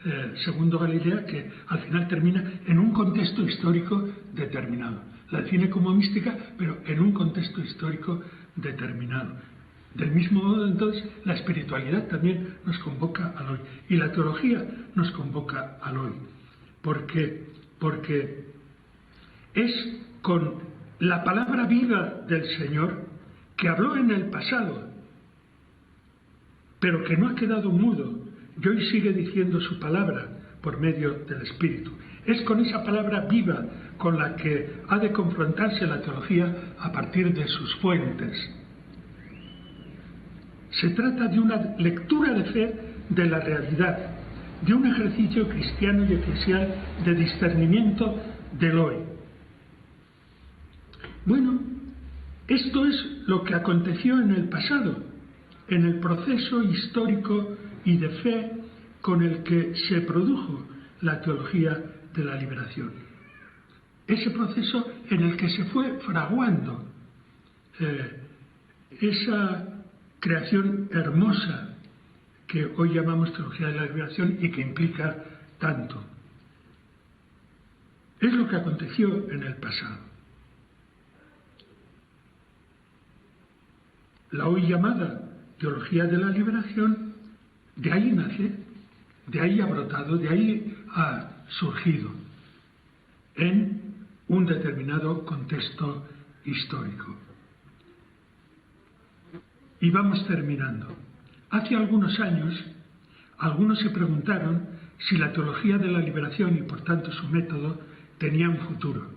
Segundo Galilea, que al final termina en un contexto histórico determinado. La define como mística, pero en un contexto histórico determinado. Del mismo modo, entonces, la espiritualidad también nos convoca al hoy, y la teología nos convoca al hoy, porque es con la palabra viva del Señor, que habló en el pasado, pero que no ha quedado mudo, y hoy sigue diciendo su palabra por medio del Espíritu. Es con esa palabra viva con la que ha de confrontarse la teología a partir de sus fuentes. Se trata de una lectura de fe de la realidad, de un ejercicio cristiano y eclesial de discernimiento del hoy. Bueno, esto es lo que aconteció en el pasado, en el proceso histórico y de fe con el que se produjo la teología de la liberación. Ese proceso en el que se fue fraguando esa creación hermosa que hoy llamamos teología de la liberación y que implica tanto. Es lo que aconteció en el pasado. La hoy llamada teología de la liberación, de ahí nace, de ahí ha brotado, de ahí ha surgido, en un determinado contexto histórico. Y vamos terminando. Hace algunos años, algunos se preguntaron si la teología de la liberación y por tanto su método tenía un futuro.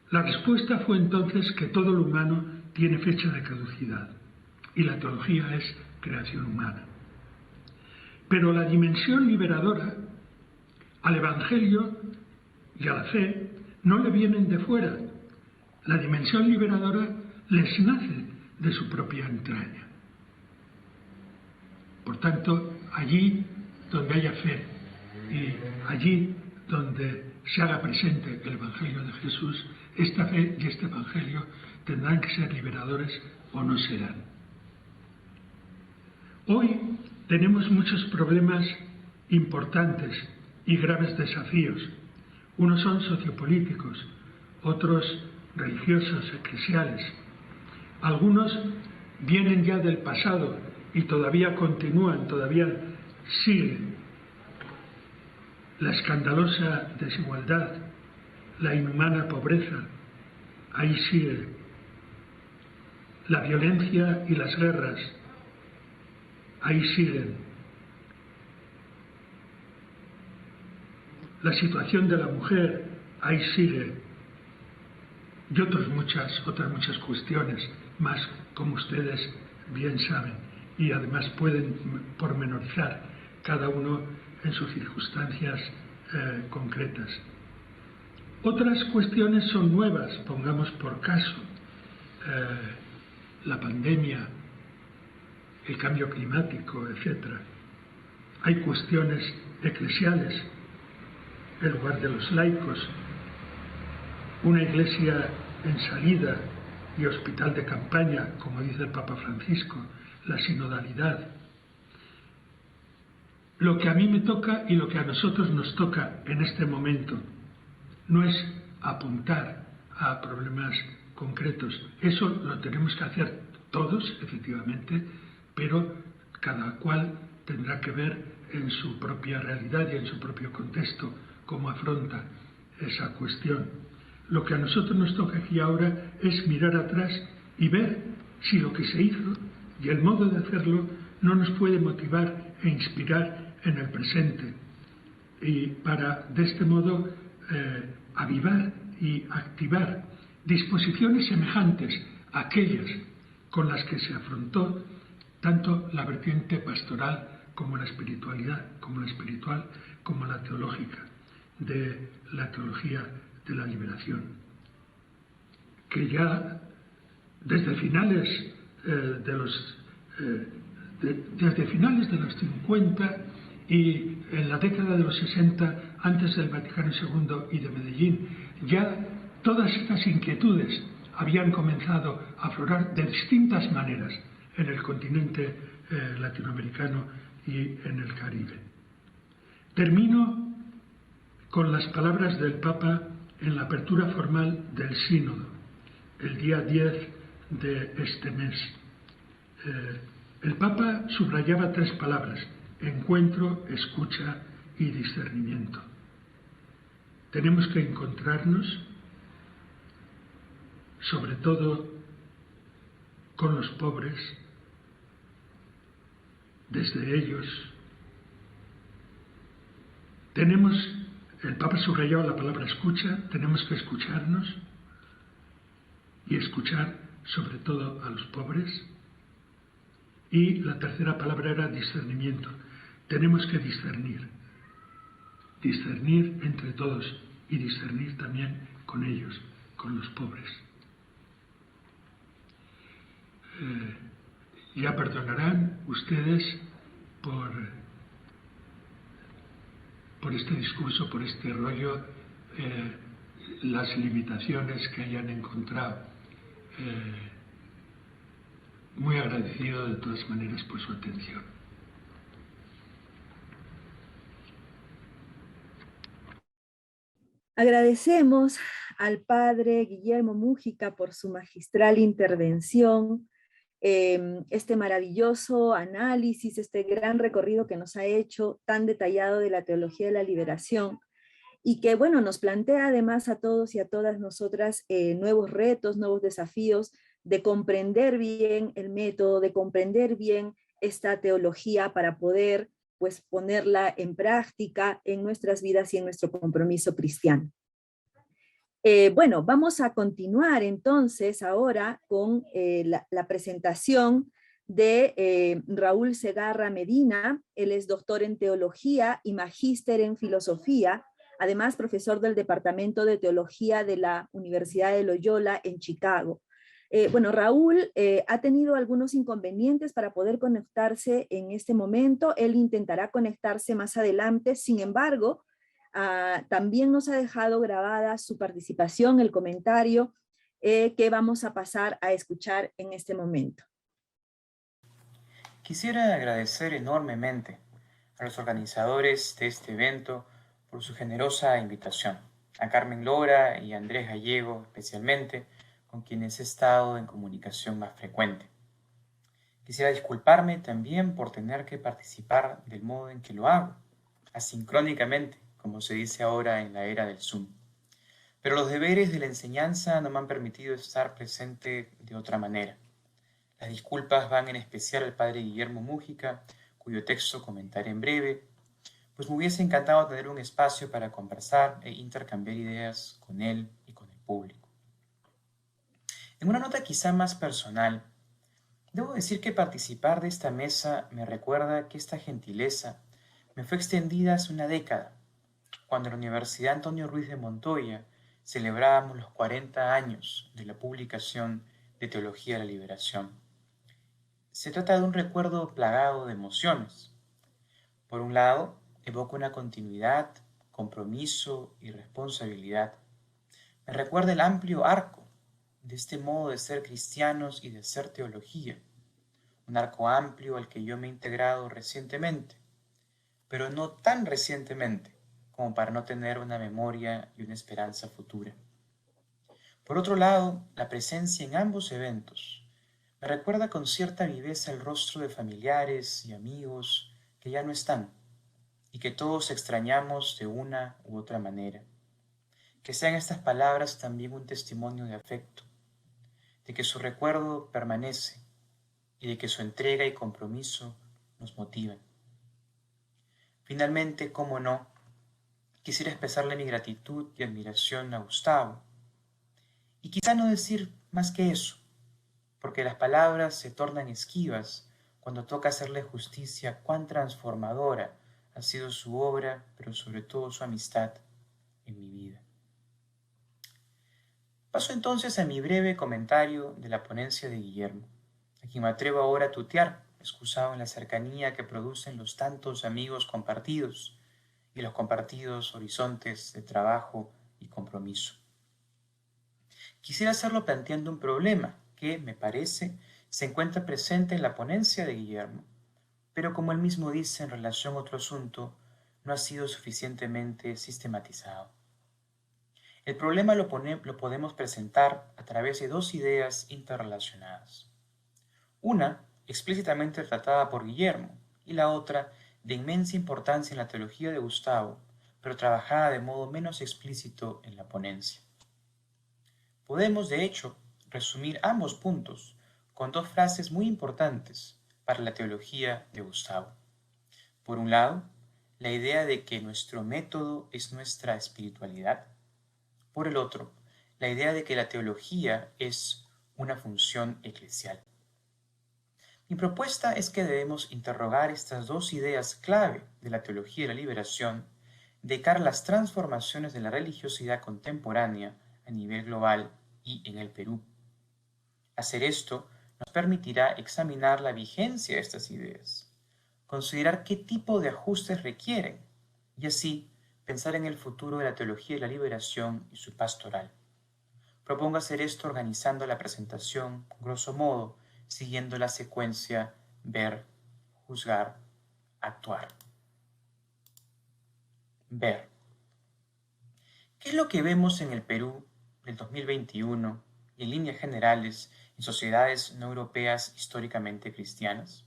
La respuesta fue entonces que todo lo humano tiene fecha de caducidad. y la teología es creación humana. Pero la dimensión liberadora al Evangelio y a la fe no le vienen de fuera. La dimensión liberadora les nace de su propia entraña. Por tanto, allí donde haya fe y allí donde se haga presente el Evangelio de Jesús, esta fe y este Evangelio tendrán que ser liberadores o no serán. Hoy tenemos muchos problemas importantes y graves desafíos. Unos son sociopolíticos, otros religiosos, eclesiales. Algunos vienen ya del pasado y todavía continúan, todavía siguen. La escandalosa desigualdad, la inhumana pobreza, ahí sigue. La violencia y las guerras, ahí siguen. La situación de la mujer, ahí sigue. Y otras muchas cuestiones más, como ustedes bien saben, y además pueden pormenorizar cada uno en sus circunstancias concretas. Otras cuestiones son nuevas, pongamos por caso, la pandemia, el cambio climático, etc. Hay cuestiones eclesiales, el lugar de los laicos, una iglesia en salida y hospital de campaña, como dice el Papa Francisco, la sinodalidad. Lo que a mí me toca y lo que a nosotros nos toca en este momento no es apuntar a problemas concretos. Eso lo tenemos que hacer todos, efectivamente, pero cada cual tendrá que ver en su propia realidad y en su propio contexto cómo afronta esa cuestión. Lo que a nosotros nos toca aquí ahora es mirar atrás y ver si lo que se hizo y el modo de hacerlo no nos puede motivar e inspirar en el presente, y para de este modo avivar y activar disposiciones semejantes a aquellas con las que se afrontó tanto la vertiente pastoral como la espiritualidad, como la espiritual, como la teológica, de la teología de la liberación, que ya desde finales desde finales de los 50 y en la década de los 60, antes del Vaticano II y de Medellín, ya todas estas inquietudes habían comenzado a aflorar de distintas maneras en el continente latinoamericano y en el Caribe. Termino con las palabras del Papa en la apertura formal del Sínodo, el día 10 de este mes. El Papa subrayaba tres palabras: encuentro, escucha y discernimiento. Tenemos que encontrarnos, sobre todo con los pobres, desde ellos. El Papa subrayaba la palabra escucha, tenemos que escucharnos y escuchar sobre todo a los pobres. Y la tercera palabra era discernimiento. Tenemos que discernir entre todos y discernir también con ellos, con los pobres. Ya perdonarán ustedes por este discurso, por este rollo, las limitaciones que hayan encontrado. Muy agradecido de todas maneras por su atención. Agradecemos al padre Guillermo Mújica por su magistral intervención, este maravilloso análisis, este gran recorrido que nos ha hecho tan detallado de la teología de la liberación, y que, bueno, nos plantea además a todos y a todas nosotras nuevos retos, nuevos desafíos de comprender bien el método, de comprender bien esta teología para poder, pues, ponerla en práctica en nuestras vidas y en nuestro compromiso cristiano. Bueno, vamos a continuar entonces ahora con la presentación de Raúl Segarra Medina. Él es doctor en teología y magíster en filosofía, además profesor del Departamento de Teología de la Universidad de Loyola en Chicago. Bueno, Raúl ha tenido algunos inconvenientes para poder conectarse en este momento. Él intentará conectarse más adelante. Sin embargo, también nos ha dejado grabada su participación, el comentario que vamos a pasar a escuchar en este momento. Quisiera agradecer enormemente a los organizadores de este evento por su generosa invitación, a Carmen Lora y a Andrés Gallego especialmente, con quienes he estado en comunicación más frecuente. Quisiera disculparme también por tener que participar del modo en que lo hago, asincrónicamente, como se dice ahora en la era del Zoom. Pero los deberes de la enseñanza no me han permitido estar presente de otra manera. Las disculpas van en especial al padre Guillermo Mújica, cuyo texto comentaré en breve, pues me hubiese encantado tener un espacio para conversar e intercambiar ideas con él y con el público. En una nota quizá más personal, debo decir que participar de esta mesa me recuerda que esta gentileza me fue extendida hace una década, cuando en la Universidad Antonio Ruiz de Montoya celebrábamos los 40 años de la publicación de Teología de la Liberación. Se trata de un recuerdo plagado de emociones. Por un lado, evoca una continuidad, compromiso y responsabilidad. Me recuerda el amplio arco de este modo de ser cristianos y de ser teología. Un arco amplio al que yo me he integrado recientemente, pero no tan recientemente como para no tener una memoria y una esperanza futura. Por otro lado, la presencia en ambos eventos me recuerda con cierta viveza el rostro de familiares y amigos que ya no están y que todos extrañamos de una u otra manera. Que sean estas palabras también un testimonio de afecto, de que su recuerdo permanece y de que su entrega y compromiso nos motivan. Finalmente, cómo no, quisiera expresarle mi gratitud y admiración a Gustavo. Y quizá no decir más que eso, porque las palabras se tornan esquivas cuando toca hacerle justicia a cuán transformadora ha sido su obra, pero sobre todo su amistad en mi vida. Paso entonces a mi breve comentario de la ponencia de Guillermo, a quien me atrevo ahora a tutear, excusado en la cercanía que producen los tantos amigos compartidos y los compartidos horizontes de trabajo y compromiso. Quisiera hacerlo planteando un problema que, me parece, se encuentra presente en la ponencia de Guillermo, pero como él mismo dice en relación a otro asunto, no ha sido suficientemente sistematizado. El problema lo podemos presentar a través de dos ideas interrelacionadas. Una, explícitamente tratada por Guillermo, y la otra, de inmensa importancia en la teología de Gustavo, pero trabajada de modo menos explícito en la ponencia. Podemos, de hecho, resumir ambos puntos con dos frases muy importantes para la teología de Gustavo. Por un lado, la idea de que nuestro método es nuestra espiritualidad. Por el otro, la idea de que la teología es una función eclesial. Mi propuesta es que debemos interrogar estas dos ideas clave de la teología de la liberación de cara a las transformaciones de la religiosidad contemporánea a nivel global y en el Perú. Hacer esto nos permitirá examinar la vigencia de estas ideas, considerar qué tipo de ajustes requieren y así pensar en el futuro de la teología de la liberación y su pastoral. Propongo hacer esto organizando la presentación, grosso modo, siguiendo la secuencia ver, juzgar, actuar. Ver. ¿Qué es lo que vemos en el Perú del 2021 y en líneas generales en sociedades no europeas históricamente cristianas?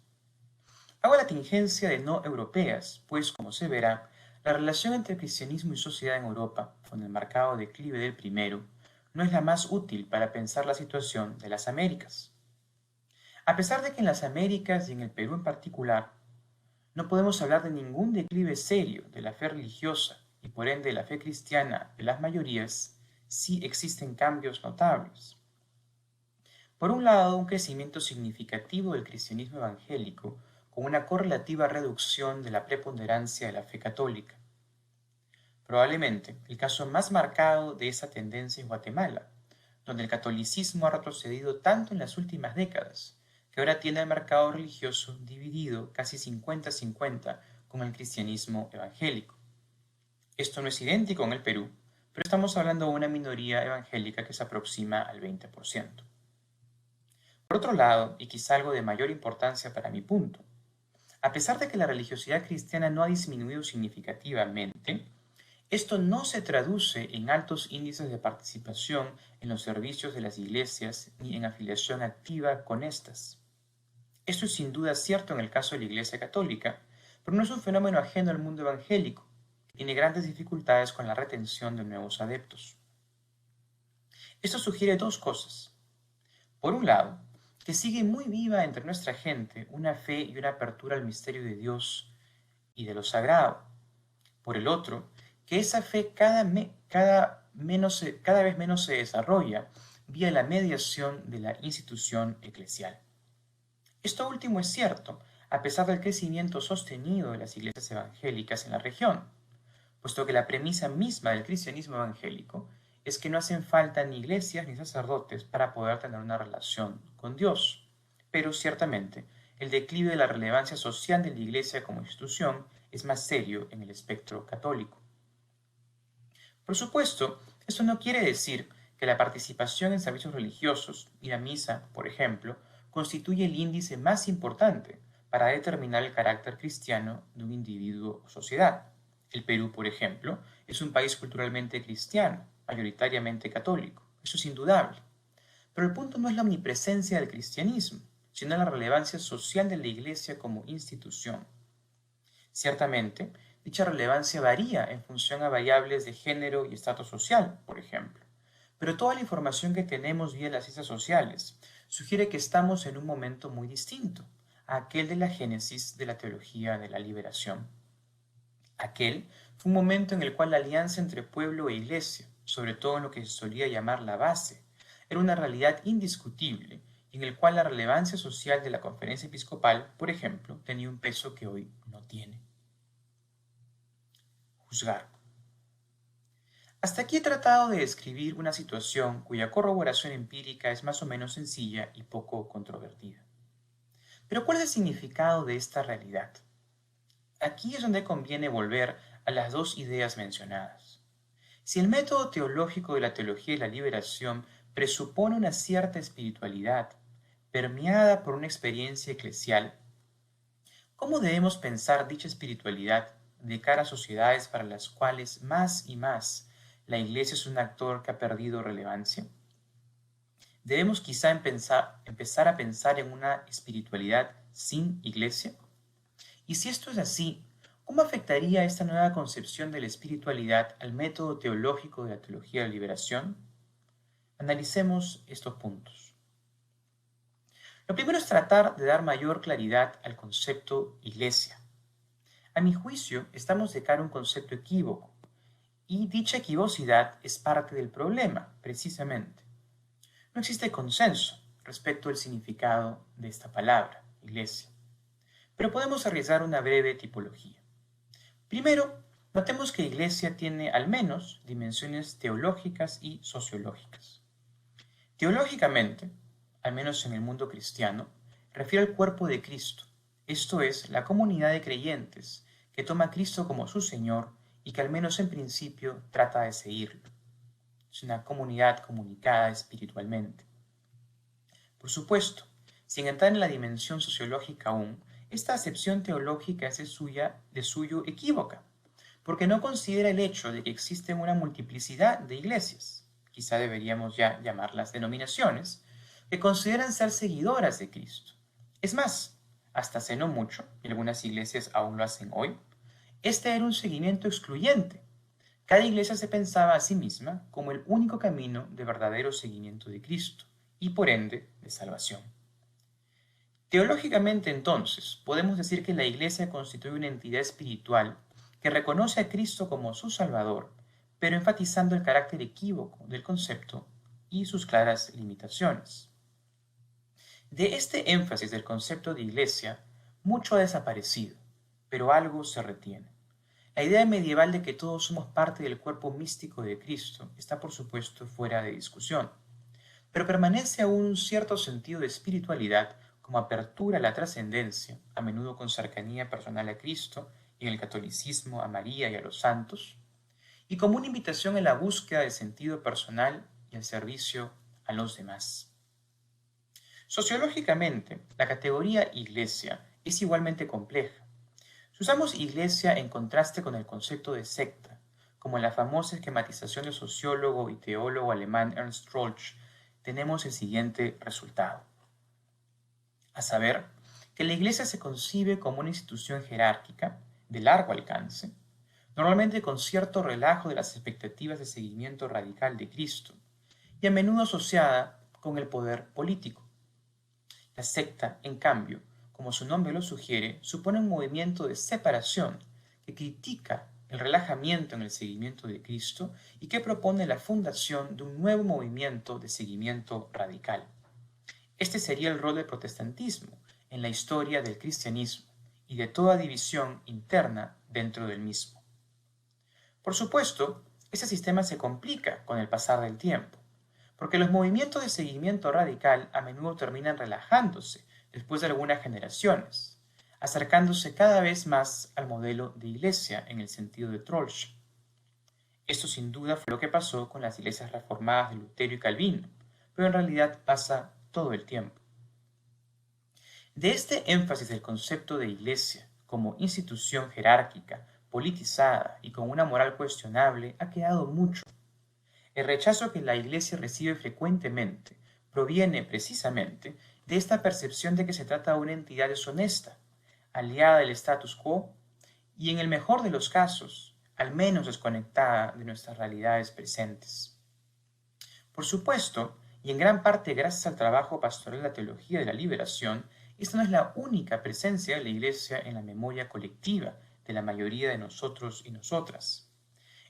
Hago la tingencia de no europeas, pues, como se verá, la relación entre cristianismo y sociedad en Europa, con el marcado declive del primero, no es la más útil para pensar la situación de las Américas. A pesar de que en las Américas y en el Perú en particular, no podemos hablar de ningún declive serio de la fe religiosa y por ende la fe cristiana de las mayorías, sí existen cambios notables. Por un lado, un crecimiento significativo del cristianismo evangélico, con una correlativa reducción de la preponderancia de la fe católica. Probablemente el caso más marcado de esa tendencia es Guatemala, donde el catolicismo ha retrocedido tanto en las últimas décadas, que ahora tiene el mercado religioso dividido casi 50-50 con el cristianismo evangélico. Esto no es idéntico en el Perú, pero estamos hablando de una minoría evangélica que se aproxima al 20%. Por otro lado, y quizá algo de mayor importancia para mi punto, a pesar de que la religiosidad cristiana no ha disminuido significativamente, esto no se traduce en altos índices de participación en los servicios de las iglesias ni en afiliación activa con estas. Esto es sin duda cierto en el caso de la Iglesia Católica, pero no es un fenómeno ajeno al mundo evangélico, que tiene grandes dificultades con la retención de nuevos adeptos. Esto sugiere dos cosas. Por un lado, que sigue muy viva entre nuestra gente una fe y una apertura al misterio de Dios y de lo sagrado. Por el otro, que esa fe cada vez menos se desarrolla vía la mediación de la institución eclesial. Esto último es cierto, a pesar del crecimiento sostenido de las iglesias evangélicas en la región, puesto que la premisa misma del cristianismo evangélico es que no hacen falta ni iglesias ni sacerdotes para poder tener una relación con Dios. Pero ciertamente, el declive de la relevancia social de la iglesia como institución es más serio en el espectro católico. Por supuesto, esto no quiere decir que la participación en servicios religiosos y la misa, por ejemplo, constituye el índice más importante para determinar el carácter cristiano de un individuo o sociedad. El Perú, por ejemplo, es un país culturalmente cristiano, mayoritariamente católico. Eso es indudable. Pero el punto no es la omnipresencia del cristianismo, sino la relevancia social de la Iglesia como institución. Ciertamente, dicha relevancia varía en función a variables de género y estatus social, por ejemplo. Pero toda la información que tenemos vía las ciencias sociales sugiere que estamos en un momento muy distinto a aquel de la génesis de la teología de la liberación. Aquel fue un momento en el cual la alianza entre pueblo e iglesia, sobre todo en lo que se solía llamar la base, era una realidad indiscutible y en el cual la relevancia social de la conferencia episcopal, por ejemplo, tenía un peso que hoy no tiene. Juzgar. Hasta aquí he tratado de describir una situación cuya corroboración empírica es más o menos sencilla y poco controvertida. Pero ¿cuál es el significado de esta realidad? Aquí es donde conviene volver a las dos ideas mencionadas. Si el método teológico de la teología y la liberación presupone una cierta espiritualidad, permeada por una experiencia eclesial, ¿cómo debemos pensar dicha espiritualidad de cara a sociedades para las cuales más y más la Iglesia es un actor que ha perdido relevancia? ¿Debemos quizá empezar a pensar en una espiritualidad sin Iglesia? Y si esto es así, ¿cómo afectaría esta nueva concepción de la espiritualidad al método teológico de la teología de la liberación? Analicemos estos puntos. Lo primero es tratar de dar mayor claridad al concepto iglesia. A mi juicio, estamos de cara a un concepto equívoco, y dicha equivocidad es parte del problema, precisamente. No existe consenso respecto al significado de esta palabra, iglesia. Pero podemos arriesgar una breve tipología. Primero, notemos que iglesia tiene al menos dimensiones teológicas y sociológicas. Teológicamente, al menos en el mundo cristiano, refiere al cuerpo de Cristo, esto es, la comunidad de creyentes que toma a Cristo como su Señor y que al menos en principio trata de seguirlo. Es una comunidad comunicada espiritualmente. Por supuesto, sin entrar en la dimensión sociológica aún, esta acepción teológica es de suyo equívoca, porque no considera el hecho de que existen una multiplicidad de iglesias, quizá deberíamos ya llamarlas denominaciones, que consideran ser seguidoras de Cristo. Es más, hasta hace no mucho, y algunas iglesias aún lo hacen hoy, este era un seguimiento excluyente. Cada iglesia se pensaba a sí misma como el único camino de verdadero seguimiento de Cristo, y por ende de salvación. Teológicamente, entonces, podemos decir que la Iglesia constituye una entidad espiritual que reconoce a Cristo como su Salvador, pero enfatizando el carácter equívoco del concepto y sus claras limitaciones. De este énfasis del concepto de iglesia, mucho ha desaparecido, pero algo se retiene. La idea medieval de que todos somos parte del cuerpo místico de Cristo está, por supuesto, fuera de discusión, pero permanece aún un cierto sentido de espiritualidad como apertura a la trascendencia, a menudo con cercanía personal a Cristo y en el catolicismo a María y a los santos, y como una invitación a la búsqueda de sentido personal y al servicio a los demás. Sociológicamente, la categoría iglesia es igualmente compleja. Si usamos iglesia en contraste con el concepto de secta, como en la famosa esquematización del sociólogo y teólogo alemán Ernst Troeltsch, tenemos el siguiente resultado. A saber, que la iglesia se concibe como una institución jerárquica, de largo alcance, normalmente con cierto relajo de las expectativas de seguimiento radical de Cristo, y a menudo asociada con el poder político. La secta, en cambio, como su nombre lo sugiere, supone un movimiento de separación que critica el relajamiento en el seguimiento de Cristo y que propone la fundación de un nuevo movimiento de seguimiento radical. Este sería el rol del protestantismo en la historia del cristianismo y de toda división interna dentro del mismo. Por supuesto, este sistema se complica con el pasar del tiempo, porque los movimientos de seguimiento radical a menudo terminan relajándose después de algunas generaciones, acercándose cada vez más al modelo de iglesia en el sentido de Troeltsch. Esto sin duda fue lo que pasó con las iglesias reformadas de Lutero y Calvino, pero en realidad pasa todo el tiempo. De este énfasis del concepto de iglesia como institución jerárquica, politizada y con una moral cuestionable ha quedado mucho. El rechazo que la iglesia recibe frecuentemente proviene precisamente de esta percepción de que se trata de una entidad deshonesta, aliada del status quo y, en el mejor de los casos, al menos desconectada de nuestras realidades presentes. Por supuesto, y en gran parte gracias al trabajo pastoral de la teología de la liberación, esta no es la única presencia de la iglesia en la memoria colectiva de la mayoría de nosotros y nosotras.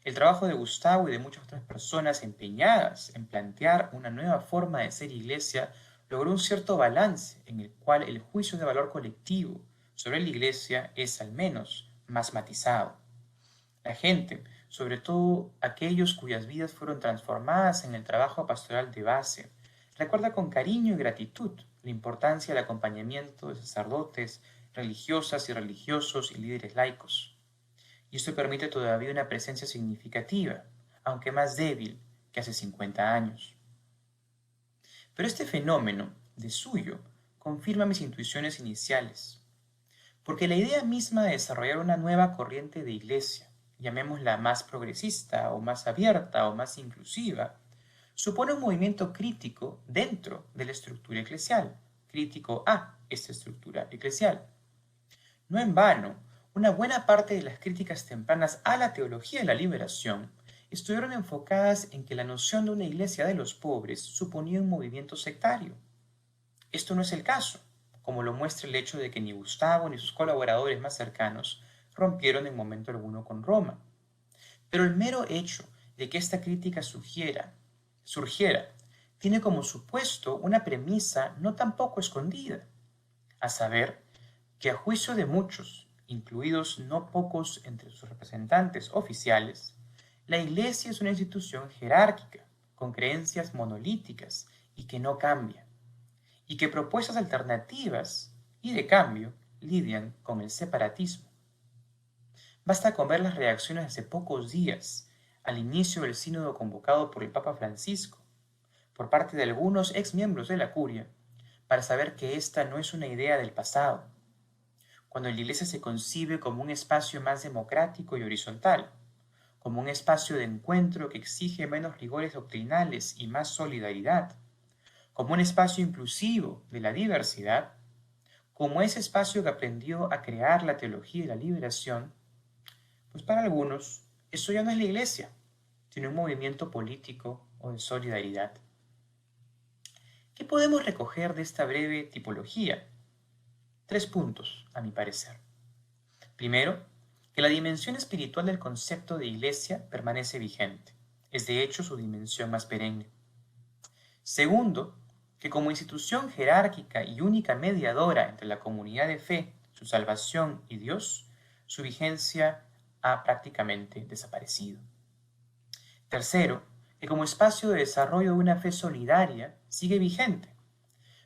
El trabajo de Gustavo y de muchas otras personas empeñadas en plantear una nueva forma de ser iglesia logró un cierto balance en el cual el juicio de valor colectivo sobre la iglesia es al menos más matizado. La gente, sobre todo aquellos cuyas vidas fueron transformadas en el trabajo pastoral de base, recuerda con cariño y gratitud la importancia del acompañamiento de sacerdotes, religiosas y religiosos y líderes laicos. Y esto permite todavía una presencia significativa, aunque más débil que hace 50 años. Pero este fenómeno, de suyo, confirma mis intuiciones iniciales, porque la idea misma de desarrollar una nueva corriente de iglesia, llamémosla más progresista o más abierta o más inclusiva, supone un movimiento crítico dentro de la estructura eclesial, crítico a esta estructura eclesial. No en vano, una buena parte de las críticas tempranas a la teología de la liberación estuvieron enfocadas en que la noción de una iglesia de los pobres suponía un movimiento sectario. Esto no es el caso, como lo muestra el hecho de que ni Gustavo ni sus colaboradores más cercanos rompieron en momento alguno con Roma. Pero el mero hecho de que esta crítica surgiera, tiene como supuesto una premisa no tampoco escondida, a saber, que a juicio de muchos, incluidos no pocos entre sus representantes oficiales, la Iglesia es una institución jerárquica, con creencias monolíticas y que no cambia, y que propuestas alternativas y de cambio lidian con el separatismo. Basta con ver las reacciones hace pocos días al inicio del sínodo convocado por el Papa Francisco, por parte de algunos exmiembros de la Curia, para saber que esta no es una idea del pasado, cuando la Iglesia se concibe como un espacio más democrático y horizontal, como un espacio de encuentro que exige menos rigores doctrinales y más solidaridad, como un espacio inclusivo de la diversidad, como ese espacio que aprendió a crear la teología de la liberación, pues para algunos eso ya no es la Iglesia, sino un movimiento político o de solidaridad. ¿Qué podemos recoger de esta breve tipología? 3 puntos, a mi parecer. Primero, que la dimensión espiritual del concepto de iglesia permanece vigente. Es de hecho su dimensión más perenne. Segundo, que como institución jerárquica y única mediadora entre la comunidad de fe, su salvación y Dios, su vigencia ha prácticamente desaparecido. Tercero, que como espacio de desarrollo de una fe solidaria sigue vigente,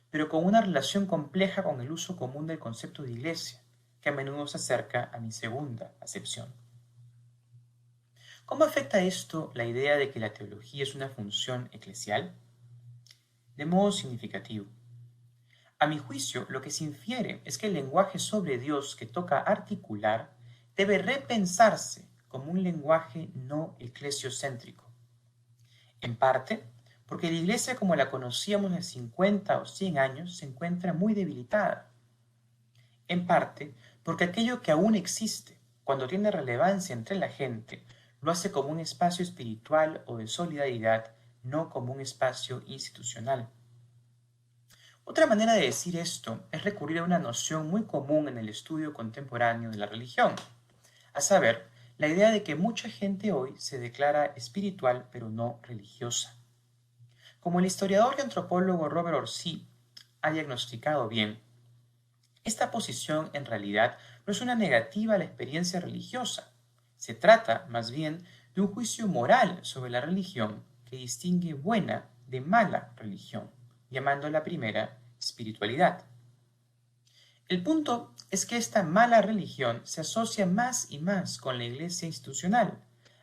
pero con una relación compleja con el uso común del concepto de iglesia, que a menudo se acerca a mi segunda acepción. ¿Cómo afecta esto la idea de que la teología es una función eclesial? De modo significativo. A mi juicio, lo que se infiere es que el lenguaje sobre Dios que toca articular debe repensarse como un lenguaje no eclesiocéntrico. En parte, porque la Iglesia como la conocíamos hace 50 o 100 años se encuentra muy debilitada. En parte, porque aquello que aún existe, cuando tiene relevancia entre la gente, lo hace como un espacio espiritual o de solidaridad, no como un espacio institucional. Otra manera de decir esto es recurrir a una noción muy común en el estudio contemporáneo de la religión, a saber, la idea de que mucha gente hoy se declara espiritual pero no religiosa. Como el historiador y antropólogo Robert Orsi ha diagnosticado bien, esta posición en realidad no es una negativa a la experiencia religiosa. Se trata, más bien, de un juicio moral sobre la religión que distingue buena de mala religión, llamando la primera espiritualidad. El punto es que esta mala religión se asocia más y más con la iglesia institucional,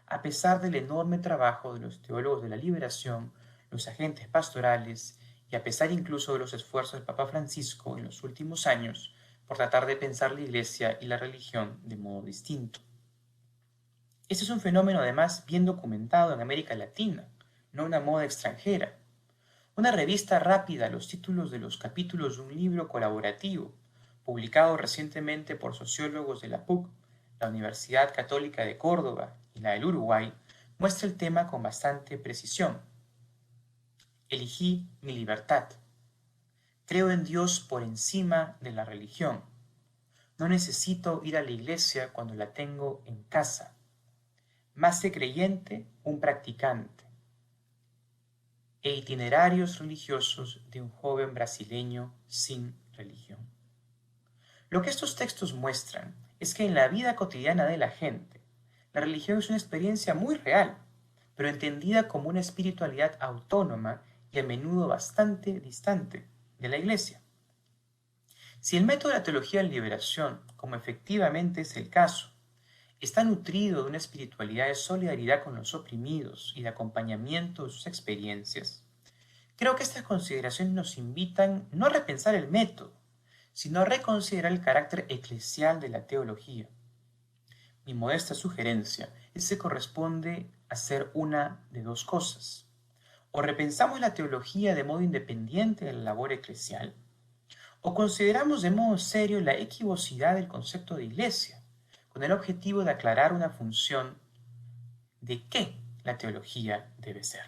a pesar del enorme trabajo de los teólogos de la liberación, los agentes pastorales y a pesar incluso de los esfuerzos del Papa Francisco en los últimos años por tratar de pensar la iglesia y la religión de modo distinto. Este es un fenómeno además bien documentado en América Latina, no una moda extranjera. Una revista rápida a los títulos de los capítulos de un libro colaborativo, publicado recientemente por sociólogos de la PUC, la Universidad Católica de Córdoba y la del Uruguay, muestra el tema con bastante precisión. Elegí mi libertad. Creo en Dios por encima de la religión. No necesito ir a la iglesia cuando la tengo en casa. Más de creyente, un practicante. E itinerarios religiosos de un joven brasileño sin religión. Lo que estos textos muestran es que en la vida cotidiana de la gente, la religión es una experiencia muy real, pero entendida como una espiritualidad autónoma y a menudo bastante distante de la iglesia. Si el método de la teología de la liberación, como efectivamente es el caso, está nutrido de una espiritualidad de solidaridad con los oprimidos y de acompañamiento de sus experiencias, creo que estas consideraciones nos invitan no a repensar el método, sino a reconsiderar el carácter eclesial de la teología. Mi modesta sugerencia es que corresponde hacer una de dos cosas. O repensamos la teología de modo independiente de la labor eclesial, o consideramos de modo serio la equivocidad del concepto de iglesia, con el objetivo de aclarar una función de qué la teología debe ser.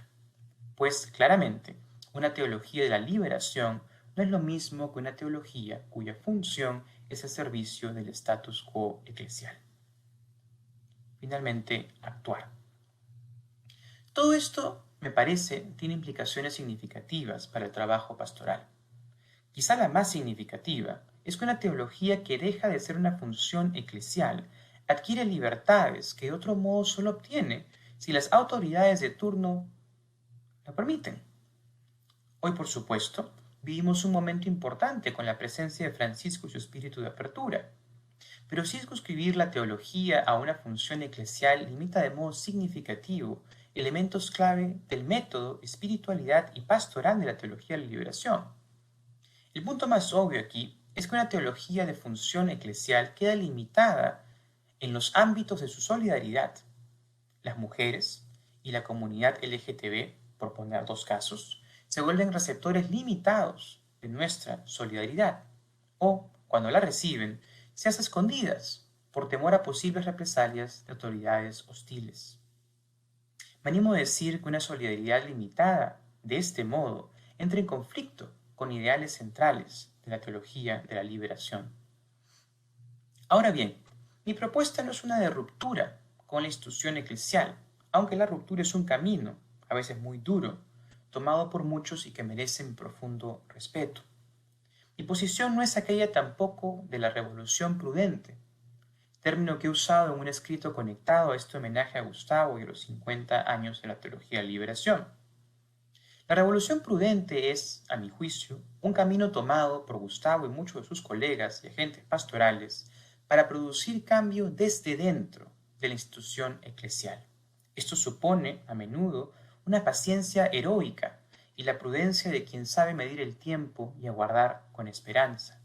Pues claramente, una teología de la liberación no es lo mismo que una teología cuya función es el servicio del status quo eclesial. Finalmente, actuar. Todo esto, me parece, tiene implicaciones significativas para el trabajo pastoral. Quizá la más significativa es que una teología que deja de ser una función eclesial adquiere libertades que de otro modo solo obtiene si las autoridades de turno lo permiten. Hoy, por supuesto, vivimos un momento importante con la presencia de Francisco y su espíritu de apertura. Pero circunscribir la teología a una función eclesial limita de modo significativo elementos clave del método, espiritualidad y pastoral de la teología de la liberación. El punto más obvio aquí es que una teología de función eclesial queda limitada en los ámbitos de su solidaridad. Las mujeres y la comunidad LGTB, por poner dos casos, se vuelven receptores limitados de nuestra solidaridad, o, cuando la reciben, se hace escondidas por temor a posibles represalias de autoridades hostiles. Me animo a decir que una solidaridad limitada, de este modo, entra en conflicto con ideales centrales de la teología de la liberación. Ahora bien, mi propuesta no es una de ruptura con la institución eclesial, aunque la ruptura es un camino, a veces muy duro, tomado por muchos y que merece mi profundo respeto. Mi posición no es aquella tampoco de la revolución prudente, término que he usado en un escrito conectado a este homenaje a Gustavo y a los 50 años de la teología de la liberación. La revolución prudente es, a mi juicio, un camino tomado por Gustavo y muchos de sus colegas y agentes pastorales para producir cambio desde dentro de la institución eclesial. Esto supone, a menudo, una paciencia heroica y la prudencia de quien sabe medir el tiempo y aguardar con esperanza.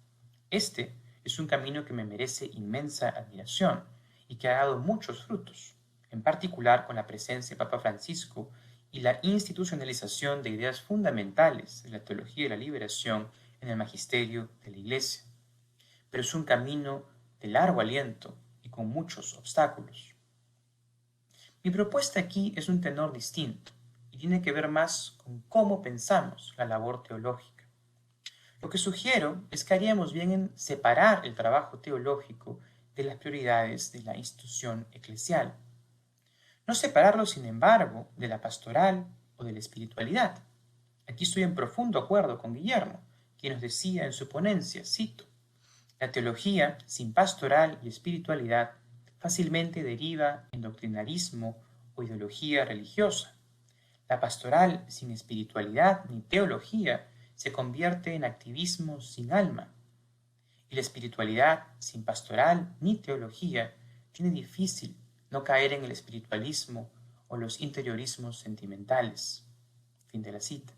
Este es un camino que me merece inmensa admiración y que ha dado muchos frutos, en particular con la presencia de Papa Francisco y la institucionalización de ideas fundamentales de la teología de la liberación en el magisterio de la Iglesia. Pero es un camino de largo aliento y con muchos obstáculos. Mi propuesta aquí es un tenor distinto y tiene que ver más con cómo pensamos la labor teológica. Lo que sugiero es que haríamos bien en separar el trabajo teológico de las prioridades de la institución eclesial. No separarlo, sin embargo, de la pastoral o de la espiritualidad. Aquí estoy en profundo acuerdo con Guillermo, quien nos decía en su ponencia, cito, la teología sin pastoral y espiritualidad fácilmente deriva en doctrinarismo o ideología religiosa. La pastoral sin espiritualidad ni teología se convierte en activismo sin alma. Y la espiritualidad sin pastoral ni teología tiene difícil no caer en el espiritualismo o los interiorismos sentimentales. Fin de la cita.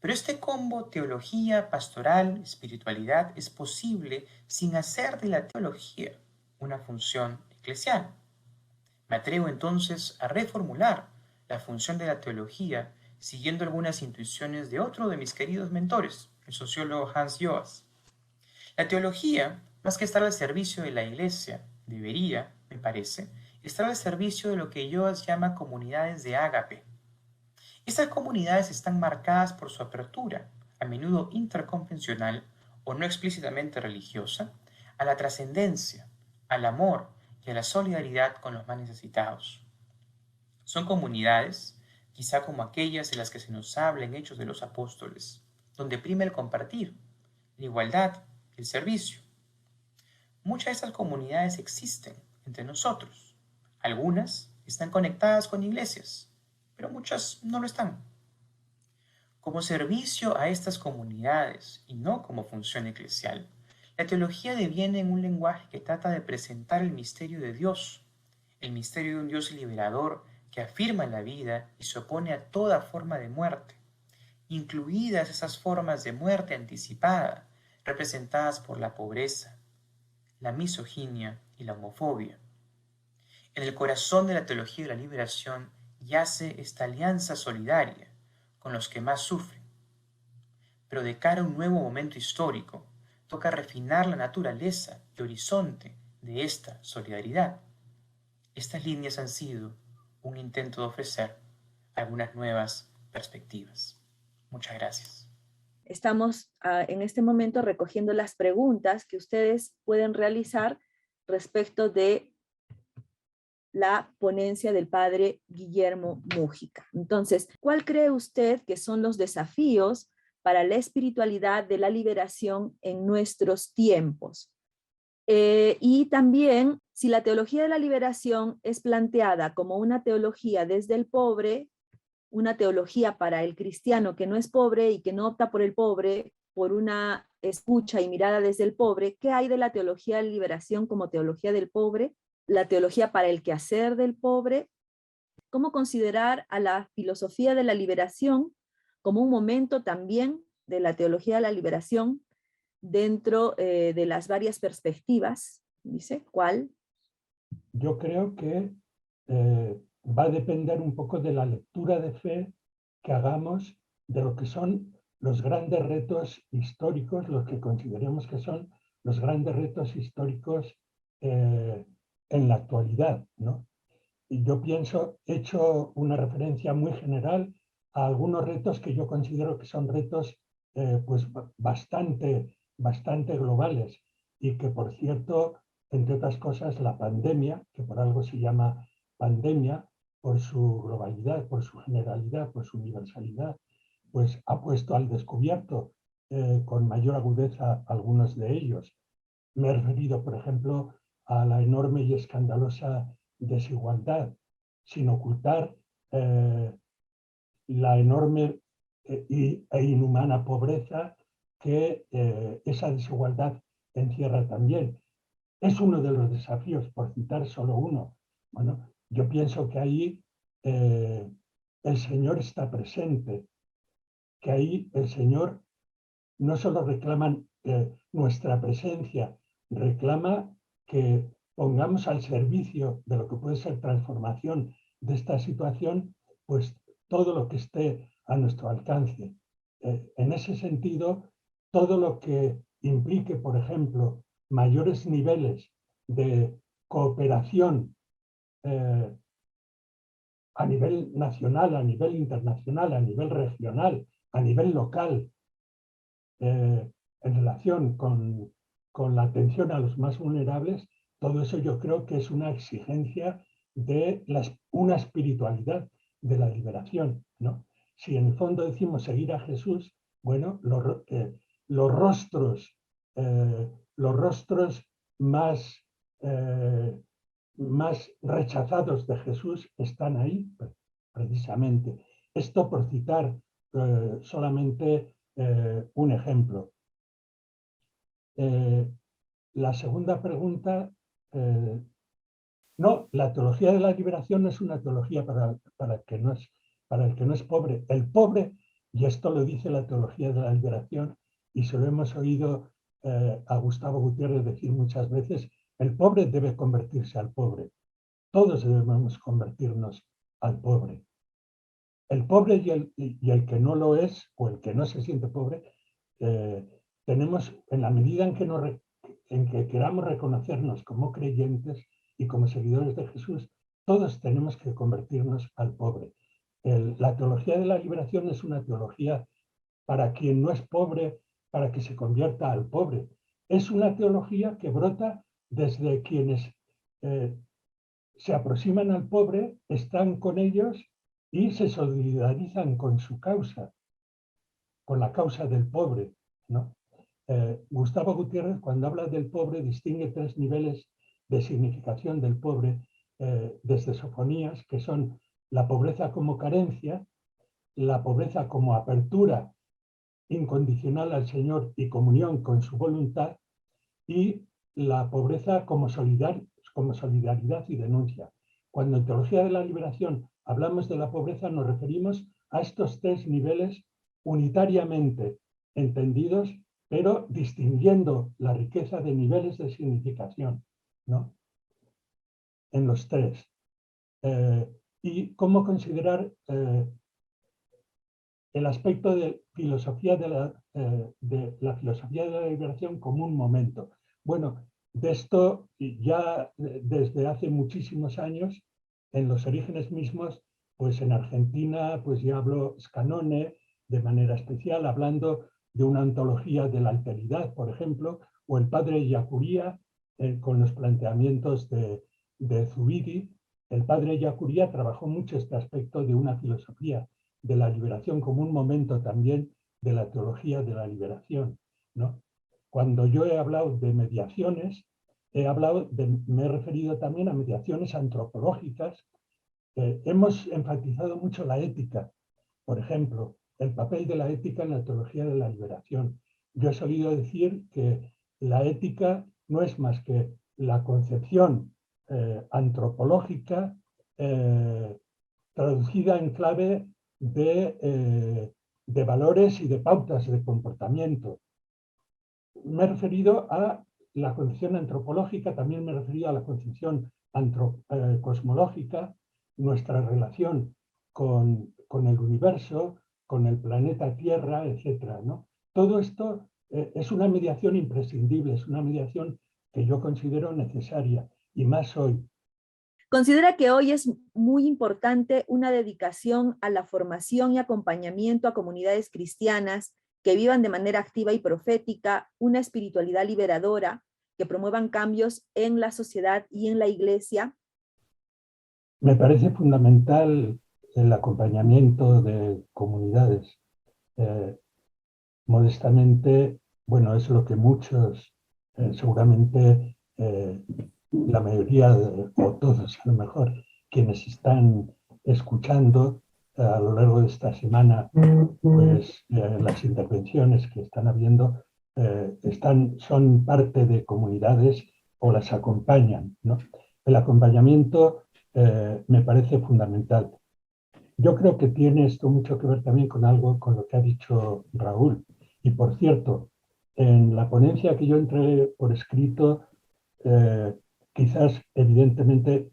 Pero este combo teología, pastoral, espiritualidad es posible sin hacer de la teología una función eclesial. Me atrevo entonces a reformular la función de la teología siguiendo algunas intuiciones de otro de mis queridos mentores, el sociólogo Hans Joas. La teología, más que estar al servicio de la Iglesia, debería, me parece, estar al servicio de lo que Joas llama comunidades de ágape. Estas comunidades están marcadas por su apertura, a menudo interconfesional o no explícitamente religiosa, a la trascendencia, al amor y a la solidaridad con los más necesitados. Son comunidades, quizá como aquellas de las que se nos habla en Hechos de los Apóstoles, donde prima el compartir, la igualdad y el servicio. Muchas de estas comunidades existen entre nosotros. Algunas están conectadas con iglesias, pero muchas no lo están. Como servicio a estas comunidades y no como función eclesial, la teología deviene en un lenguaje que trata de presentar el misterio de Dios, el misterio de un Dios liberador que afirma la vida y se opone a toda forma de muerte, incluidas esas formas de muerte anticipada representadas por la pobreza, la misoginia y la homofobia. En el corazón de la teología de la liberación yace esta alianza solidaria con los que más sufren. Pero de cara a un nuevo momento histórico, toca refinar la naturaleza y horizonte de esta solidaridad. Estas líneas han sido un intento de ofrecer algunas nuevas perspectivas. Muchas gracias. Estamos en este momento recogiendo las preguntas que ustedes pueden realizar respecto de la ponencia del padre Guillermo Múgica. Entonces, ¿cuál cree usted que son los desafíos para la espiritualidad de la liberación en nuestros tiempos? Y también, si la teología de la liberación es planteada como una teología desde el pobre, una teología para el cristiano que no es pobre y que no opta por el pobre, por una escucha y mirada desde el pobre, ¿qué hay de la teología de la liberación como teología del pobre? La teología para el quehacer del pobre, cómo considerar a la filosofía de la liberación como un momento también de la teología de la liberación dentro de las varias perspectivas. Dice, ¿cuál? Yo creo que va a depender un poco de la lectura de fe que hagamos de lo que son los grandes retos históricos, los que consideremos que son los grandes retos históricos en la actualidad, ¿no? Y yo pienso, he hecho una referencia muy general a algunos retos que yo considero que son retos pues bastante globales y que, por cierto, entre otras cosas, la pandemia, que por algo se llama pandemia, por su globalidad, por su generalidad, por su universalidad, pues ha puesto al descubierto con mayor agudeza algunos de ellos. Me he referido, por ejemplo, a la enorme y escandalosa desigualdad, sin ocultar la enorme e inhumana pobreza que esa desigualdad encierra también. Es uno de los desafíos, por citar solo uno. Bueno, yo pienso que ahí el Señor está presente, que ahí el Señor no solo reclama nuestra presencia, reclama que pongamos al servicio de lo que puede ser transformación de esta situación, pues todo lo que esté a nuestro alcance. En ese sentido, todo lo que implique, por ejemplo, mayores niveles de cooperación a nivel nacional, a nivel internacional, a nivel regional, a nivel local, en relación con la atención a los más vulnerables, todo eso yo creo que es una exigencia de una espiritualidad de la liberación, ¿no? Si en el fondo decimos seguir a Jesús, bueno, los rostros, los rostros más, más rechazados de Jesús están ahí, precisamente. Esto por citar solamente un ejemplo. La segunda pregunta, no, la teología de la liberación no es una teología para el que no es pobre. El pobre, y esto lo dice la teología de la liberación, y se lo hemos oído a Gustavo Gutiérrez decir muchas veces, el pobre debe convertirse al pobre. Todos debemos convertirnos al pobre. El pobre y el que no lo es, o el que no se siente pobre, tenemos, en la medida en que queramos reconocernos como creyentes y como seguidores de Jesús, todos tenemos que convertirnos al pobre. La teología de la liberación es una teología para quien no es pobre, para que se convierta al pobre. Es una teología que brota desde quienes se aproximan al pobre, están con ellos y se solidarizan con su causa, con la causa del pobre, ¿no? Gustavo Gutiérrez, cuando habla del pobre, distingue tres niveles de significación del pobre desde Sofonías, que son la pobreza como carencia, la pobreza como apertura incondicional al Señor y comunión con su voluntad, y la pobreza como solidaridad y denuncia. Cuando en Teología de la Liberación hablamos de la pobreza, nos referimos a estos tres niveles unitariamente entendidos, pero distinguiendo la riqueza de niveles de significación, ¿no? En los tres. Y cómo considerar el aspecto de la filosofía de la liberación como un momento. Bueno, de esto ya desde hace muchísimos años, en los orígenes mismos, pues en Argentina, pues ya habló Scannone de manera especial, hablando de una ontología de la alteridad, por ejemplo, o el padre Yacuría con los planteamientos de Zubiri. El padre Yacuría trabajó mucho este aspecto de una filosofía de la liberación como un momento también de la teología de la liberación, ¿no? Cuando yo he hablado de mediaciones, me he referido también a mediaciones antropológicas. Hemos enfatizado mucho la ética, por ejemplo, el papel de la ética en la teología de la liberación. Yo he solido decir que la ética no es más que la concepción antropológica traducida en clave de valores y de pautas de comportamiento. Me he referido a la concepción antropológica, también me he referido a la concepción cosmológica, nuestra relación con el universo, con el planeta Tierra, etc., ¿no? Todo esto es una mediación imprescindible, es una mediación que yo considero necesaria, y más hoy. Considera que hoy es muy importante una dedicación a la formación y acompañamiento a comunidades cristianas que vivan de manera activa y profética una espiritualidad liberadora, que promuevan cambios en la sociedad y en la iglesia. Me parece fundamental el acompañamiento de comunidades. Modestamente, bueno, es lo que muchos, seguramente la mayoría, o todos a lo mejor, quienes están escuchando a lo largo de esta semana, pues las intervenciones que están habiendo, son parte de comunidades o las acompañan, ¿no? El acompañamiento me parece fundamental. Yo creo que tiene esto mucho que ver también con algo con lo que ha dicho Raúl. Y por cierto, en la ponencia que yo entré por escrito, quizás evidentemente,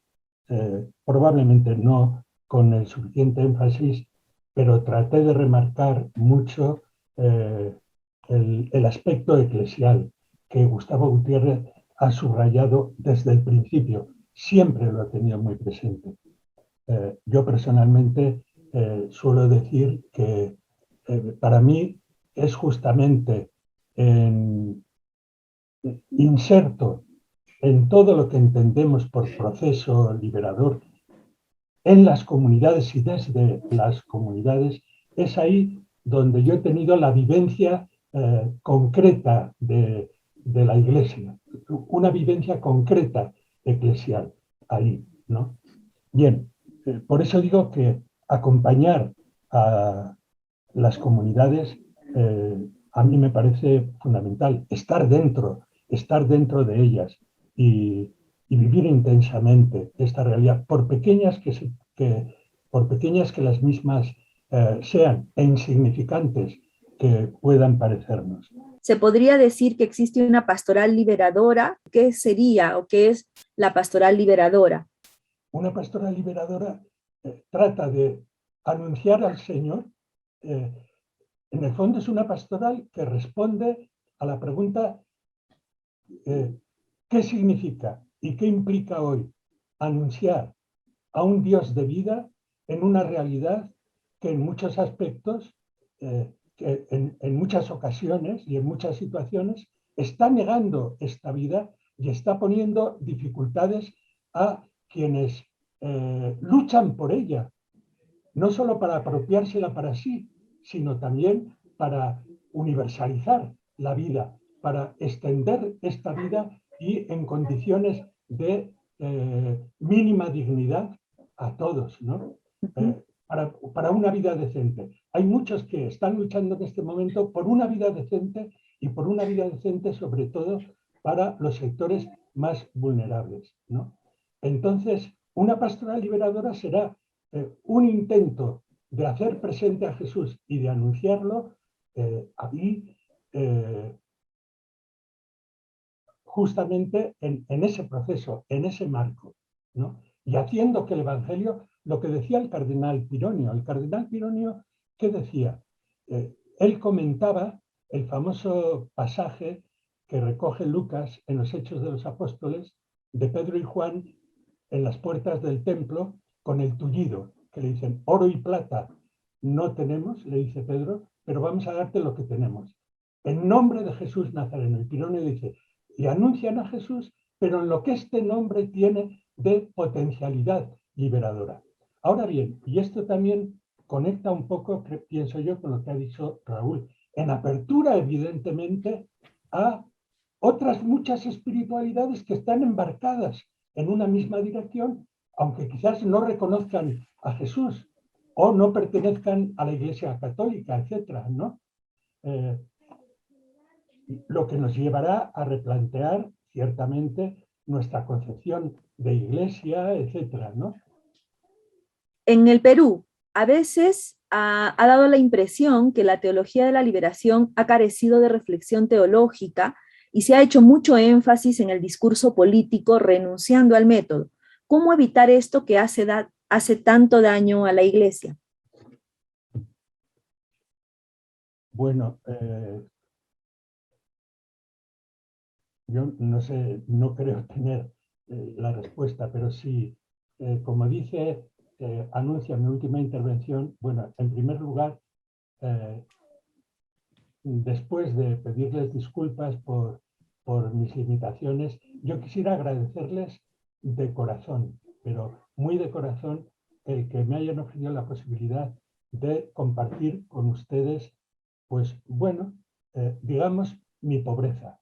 probablemente no con el suficiente énfasis, pero traté de remarcar mucho el aspecto eclesial que Gustavo Gutiérrez ha subrayado desde el principio. Siempre lo ha tenido muy presente. Yo personalmente suelo decir que para mí es justamente inserto en todo lo que entendemos por proceso liberador en las comunidades y desde las comunidades, es ahí donde yo he tenido la vivencia concreta de la Iglesia, una vivencia concreta eclesial ahí, ¿no? Bien, por eso digo que acompañar a las comunidades a mí me parece fundamental, estar dentro de ellas y, y vivir intensamente esta realidad, por pequeñas que las mismas sean e insignificantes que puedan parecernos. Se podría decir que existe una pastoral liberadora. ¿Qué sería o qué es la pastoral liberadora? Una pastoral liberadora trata de anunciar al Señor. En el fondo es una pastoral que responde a la pregunta ¿qué significa y qué implica hoy anunciar a un Dios de vida en una realidad que en muchos aspectos, que en muchas ocasiones y en muchas situaciones está negando esta vida y está poniendo dificultades a quienes luchan por ella, no solo para apropiársela para sí, sino también para universalizar la vida, para extender esta vida y en condiciones de mínima dignidad a todos, ¿no? Para una vida decente. Hay muchos que están luchando en este momento por una vida decente y por una vida decente sobre todo para los sectores más vulnerables, ¿no? Entonces, una pastoral liberadora será un intento de hacer presente a Jesús y de anunciarlo ahí justamente en ese proceso, en ese marco, ¿no? Y haciendo que el Evangelio, lo que decía el cardenal Pironio, ¿qué decía? Él comentaba el famoso pasaje que recoge Lucas en los Hechos de los Apóstoles de Pedro y Juan en las puertas del templo con el tullido, que le dicen, oro y plata no tenemos, le dice Pedro, pero vamos a darte lo que tenemos. En nombre de Jesús Nazareno. El Pironio dice, y anuncian a Jesús, pero en lo que este nombre tiene de potencialidad liberadora. Ahora bien, y esto también conecta un poco, pienso yo, con lo que ha dicho Raúl, en apertura, evidentemente, a otras muchas espiritualidades que están embarcadas en una misma dirección, aunque quizás no reconozcan a Jesús o no pertenezcan a la Iglesia Católica, etcétera, ¿no? Lo que nos llevará a replantear ciertamente nuestra concepción de iglesia, etcétera, ¿no? En el Perú, a veces ha dado la impresión que la teología de la liberación ha carecido de reflexión teológica y se ha hecho mucho énfasis en el discurso político renunciando al método. ¿Cómo evitar esto que hace tanto daño a la Iglesia? Bueno, yo no sé, no creo tener la respuesta, pero sí, como dice, anuncia mi última intervención, bueno, en primer lugar, después de pedirles disculpas por mis limitaciones, yo quisiera agradecerles de corazón pero muy de corazón el que me hayan ofrecido la posibilidad de compartir con ustedes, pues bueno, digamos, mi pobreza.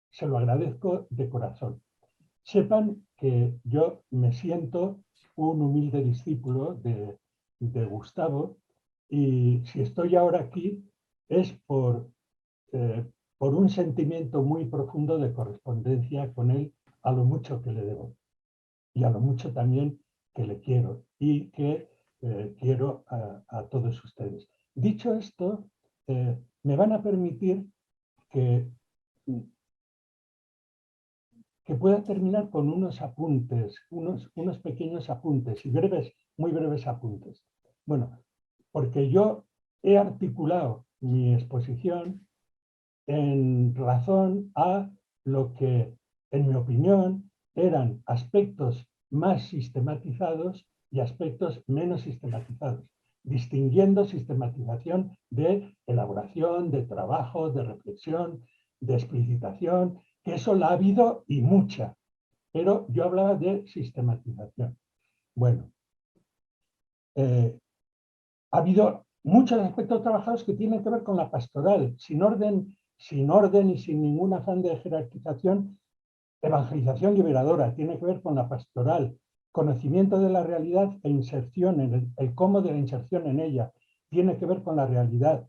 Se lo agradezco de corazón. Sepan que yo me siento un humilde discípulo de Gustavo, y si estoy ahora aquí es por un sentimiento muy profundo de correspondencia con él, a lo mucho que le debo y a lo mucho también que le quiero y que quiero a todos ustedes. Dicho esto, me van a permitir que pueda terminar con unos apuntes, unos pequeños apuntes y muy breves apuntes. Bueno, porque yo he articulado mi exposición en razón a lo que, en mi opinión, eran aspectos más sistematizados y aspectos menos sistematizados, distinguiendo sistematización de elaboración, de trabajo, de reflexión, de explicitación, que eso la ha habido y mucha, pero yo hablaba de sistematización. Bueno, ha habido muchos aspectos trabajados que tienen que ver con la pastoral, sin orden y sin ningún afán de jerarquización. Evangelización liberadora tiene que ver con la pastoral, conocimiento de la realidad e inserción, el cómo de la inserción en ella, tiene que ver con la realidad,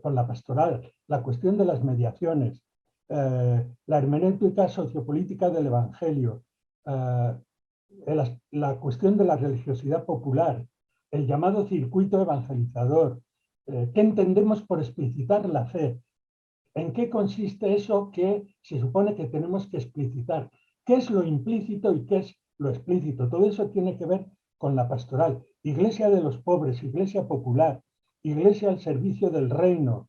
con la pastoral, la cuestión de las mediaciones, la hermenéutica sociopolítica del Evangelio, la cuestión de la religiosidad popular, el llamado circuito evangelizador, qué entendemos por explicitar la fe, en qué consiste eso que se supone que tenemos que explicitar, qué es lo implícito y qué es lo explícito. Todo eso tiene que ver con la pastoral. Iglesia de los pobres, iglesia popular, iglesia al servicio del reino,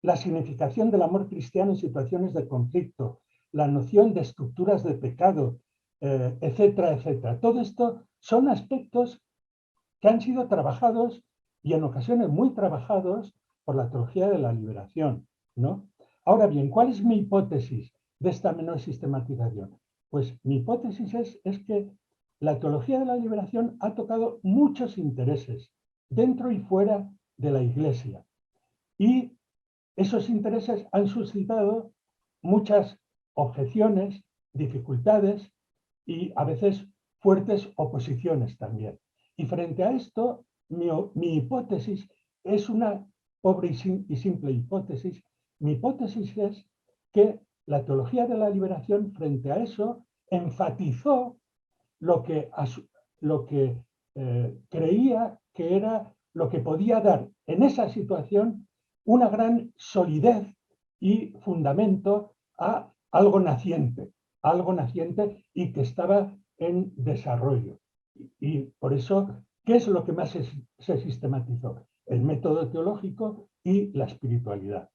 la significación del amor cristiano en situaciones de conflicto, la noción de estructuras de pecado, etcétera, etcétera. Todo esto son aspectos que han sido trabajados y en ocasiones muy trabajados por la teología de la liberación, ¿no? Ahora bien, ¿cuál es mi hipótesis de esta menor sistematización? Pues mi hipótesis es que la teología de la liberación ha tocado muchos intereses dentro y fuera de la Iglesia, y esos intereses han suscitado muchas objeciones, dificultades y a veces fuertes oposiciones también. Y frente a esto, mi hipótesis es una pobre y simple hipótesis. Mi hipótesis es que la teología de la liberación, frente a eso, enfatizó lo que creía que era lo que podía dar en esa situación una gran solidez y fundamento a algo naciente y que estaba en desarrollo. Y por eso, ¿qué es lo que más se sistematizó? El método teológico y la espiritualidad.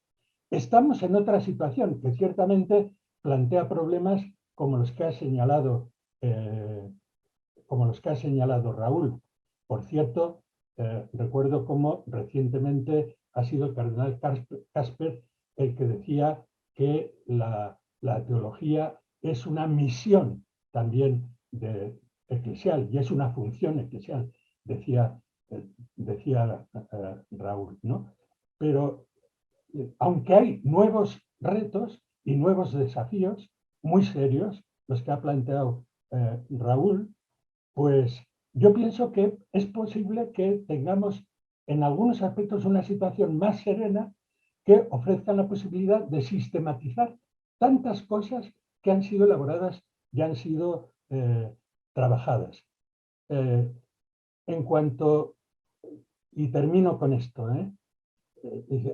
Estamos en otra situación que ciertamente plantea problemas como los que ha señalado Raúl. Por cierto, recuerdo cómo recientemente ha sido el cardenal Casper el que decía que la teología es una misión también eclesial y es una función eclesial, decía Raúl, ¿no? Pero aunque hay nuevos retos y nuevos desafíos muy serios, los que ha planteado Raúl, pues yo pienso que es posible que tengamos en algunos aspectos una situación más serena que ofrezca la posibilidad de sistematizar tantas cosas que han sido elaboradas y han sido trabajadas. En cuanto, y termino con esto,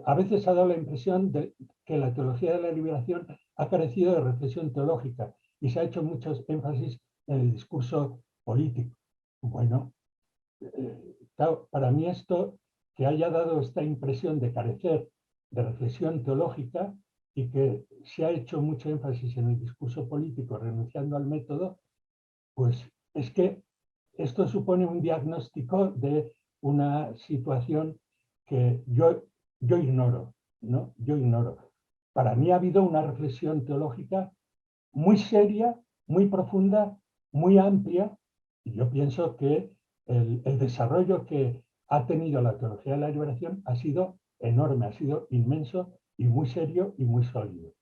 a veces ha dado la impresión de que la teología de la liberación ha carecido de reflexión teológica y se ha hecho mucho énfasis en el discurso político. Bueno, claro, para mí esto, que haya dado esta impresión de carecer de reflexión teológica y que se ha hecho mucho énfasis en el discurso político renunciando al método, pues es que esto supone un diagnóstico de una situación que yo ignoro, ¿no? Yo ignoro. Para mí ha habido una reflexión teológica muy seria, muy profunda muy amplia, y yo pienso que el desarrollo que ha tenido la teología de la liberación ha sido enorme, ha sido inmenso y muy serio y muy sólido.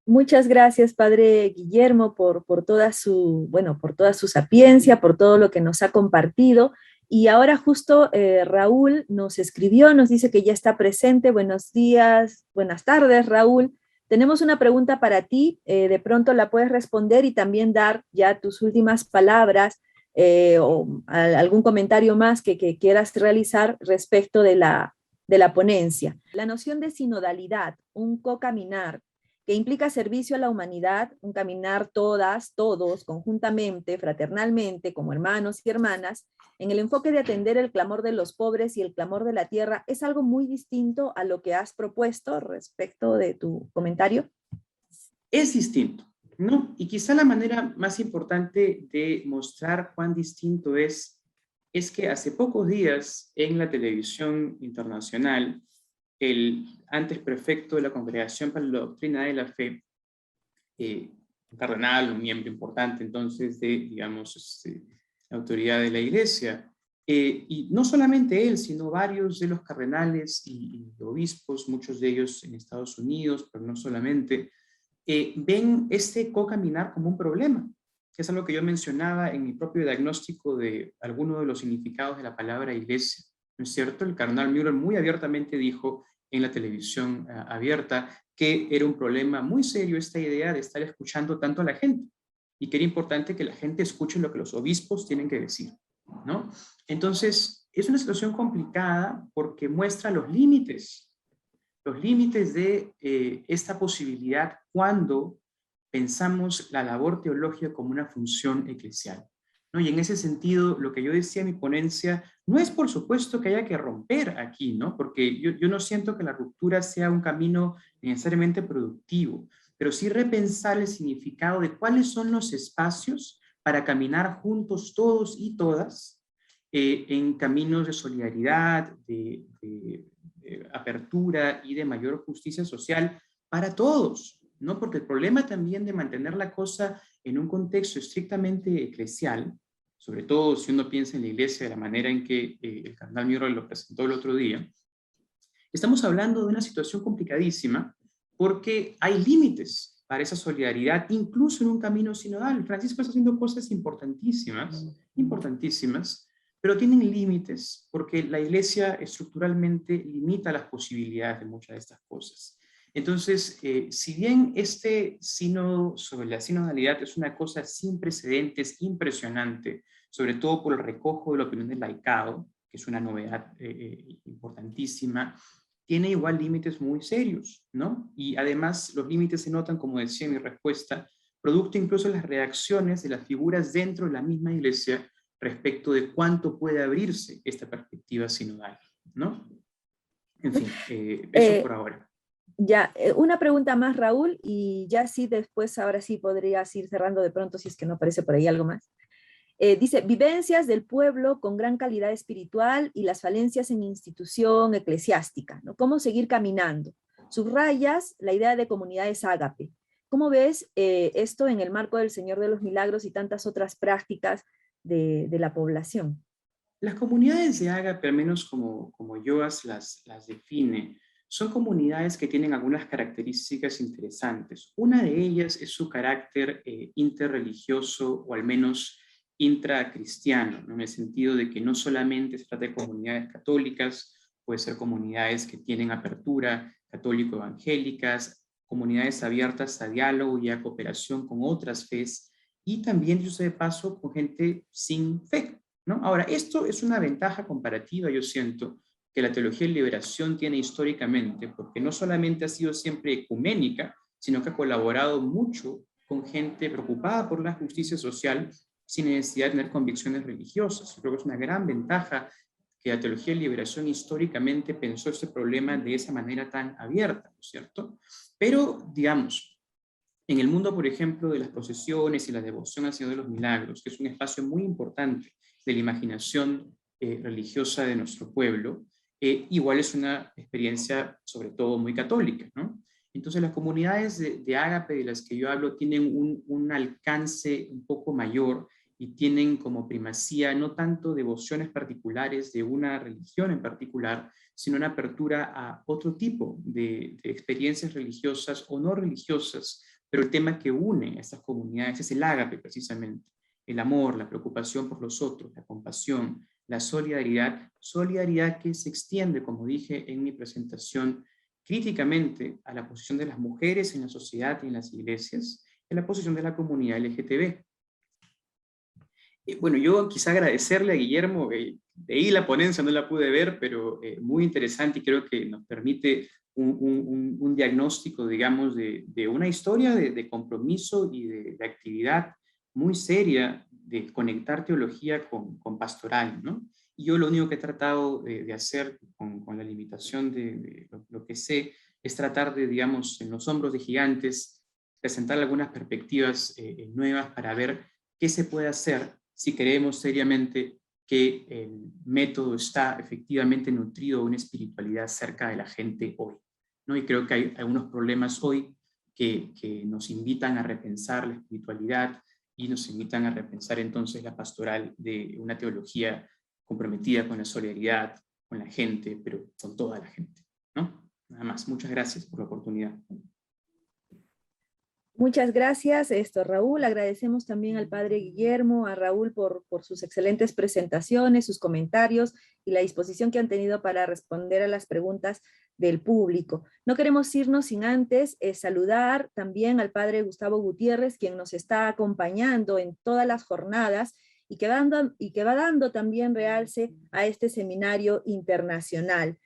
Muchas gracias, Padre Guillermo, por toda su, bueno, por toda su sapiencia, por todo lo que nos ha compartido. Y ahora justo Raúl nos escribió, nos dice que ya está presente. Buenos días, buenas tardes, Raúl. Tenemos una pregunta para ti, de pronto la puedes responder y también dar ya tus últimas palabras o algún comentario más que quieras realizar respecto de la ponencia. La noción de sinodalidad, un co-caminar, que implica servicio a la humanidad, un caminar todas, todos, conjuntamente, fraternalmente, como hermanos y hermanas, en el enfoque de atender el clamor de los pobres y el clamor de la tierra, es algo muy distinto a lo que has propuesto respecto de tu comentario. Es distinto, ¿no? Y quizá la manera más importante de mostrar cuán distinto es que hace pocos días en la televisión internacional, el antes prefecto de la Congregación para la Doctrina de la Fe, un cardenal, un miembro importante entonces de, digamos, la autoridad de la Iglesia, y no solamente él, sino varios de los cardenales y obispos, muchos de ellos en Estados Unidos, pero no solamente, ven este co-caminar como un problema, que es algo que yo mencionaba en mi propio diagnóstico de algunos de los significados de la palabra iglesia, ¿no es cierto? El cardenal Müller muy abiertamente dijo en la televisión abierta que era un problema muy serio esta idea de estar escuchando tanto a la gente y que era importante que la gente escuche lo que los obispos tienen que decir, ¿no? Entonces, es una situación complicada porque muestra los límites de esta posibilidad cuando pensamos la labor teológica como una función eclesial, ¿no? Y en ese sentido, lo que yo decía en mi ponencia, no es por supuesto que haya que romper aquí, ¿no? Porque yo no siento que la ruptura sea un camino necesariamente productivo, pero sí repensar el significado de cuáles son los espacios para caminar juntos todos y todas en caminos de solidaridad, de apertura y de mayor justicia social para todos, ¿no? Porque el problema también de mantener la cosa en un contexto estrictamente eclesial, sobre todo si uno piensa en la iglesia de la manera en que el cardenal Müller lo presentó el otro día, estamos hablando de una situación complicadísima porque hay límites para esa solidaridad, incluso en un camino sinodal. Francisco está haciendo cosas importantísimas, pero tienen límites porque la iglesia estructuralmente limita las posibilidades de muchas de estas cosas. Entonces, si bien este sínodo sobre la sinodalidad es una cosa sin precedentes, impresionante, sobre todo por el recojo de la opinión del laicado, que es una novedad importantísima, tiene igual límites muy serios, ¿no? Y además los límites se notan, como decía en mi respuesta, producto incluso de las reacciones de las figuras dentro de la misma iglesia respecto de cuánto puede abrirse esta perspectiva sinodal, ¿no? En fin, eso por ahora. Ya, una pregunta más, Raúl, y ya sí después, ahora sí podrías ir cerrando de pronto si es que no aparece por ahí algo más. Dice, vivencias del pueblo con gran calidad espiritual y las falencias en institución eclesiástica, ¿no? ¿Cómo seguir caminando? Subrayas la idea de comunidades ágape. ¿Cómo ves esto en el marco del Señor de los Milagros y tantas otras prácticas de la población? Las comunidades de ágape, al menos como Joas las define, son comunidades que tienen algunas características interesantes. Una de ellas es su carácter interreligioso o al menos intracristiano, ¿no? En el sentido de que no solamente se trata de comunidades católicas, puede ser comunidades que tienen apertura católico-evangélicas, comunidades abiertas a diálogo y a cooperación con otras fes, y también, dicho sea de paso, con gente sin fe, ¿no? Ahora, esto es una ventaja comparativa, yo siento, que la teología de liberación tiene históricamente, porque no solamente ha sido siempre ecuménica, sino que ha colaborado mucho con gente preocupada por la justicia social sin necesidad de tener convicciones religiosas. Yo creo que es una gran ventaja que la teología de liberación históricamente pensó este problema de esa manera tan abierta, ¿no es cierto? Pero, digamos, en el mundo, por ejemplo, de las procesiones y la devoción al Señor de los Milagros, que es un espacio muy importante de la imaginación religiosa de nuestro pueblo, igual es una experiencia sobre todo muy católica, ¿no? Entonces las comunidades de Ágape de las que yo hablo tienen un alcance un poco mayor y tienen como primacía no tanto devociones particulares de una religión en particular, sino una apertura a otro tipo de experiencias religiosas o no religiosas, pero el tema que une a estas comunidades es el ágape precisamente, el amor, la preocupación por los otros, la compasión, la solidaridad que se extiende, como dije en mi presentación, críticamente a la posición de las mujeres en la sociedad y en las iglesias, y a la posición de la comunidad LGTB. Bueno, yo quizá agradecerle a Guillermo, leí la ponencia, no la pude ver, pero muy interesante y creo que nos permite un diagnóstico, digamos, de una historia de compromiso y de actividad muy seria de conectar teología con pastoral, ¿no? Y yo lo único que he tratado de hacer con la limitación de lo que sé es tratar de, digamos, en los hombros de gigantes, presentar algunas perspectivas nuevas para ver qué se puede hacer si creemos seriamente que el método está efectivamente nutrido de una espiritualidad cerca de la gente hoy, ¿no? Y creo que hay algunos problemas hoy que nos invitan a repensar la espiritualidad y nos invitan a repensar entonces la pastoral de una teología comprometida con la solidaridad, con la gente, pero con toda la gente, ¿no? Nada más, muchas gracias por la oportunidad. Muchas gracias, Raúl. Agradecemos también al padre Guillermo, a Raúl por sus excelentes presentaciones, sus comentarios y la disposición que han tenido para responder a las preguntas del público. No queremos irnos sin antes saludar también al padre Gustavo Gutiérrez, quien nos está acompañando en todas las jornadas y que va dando también realce a este seminario internacional.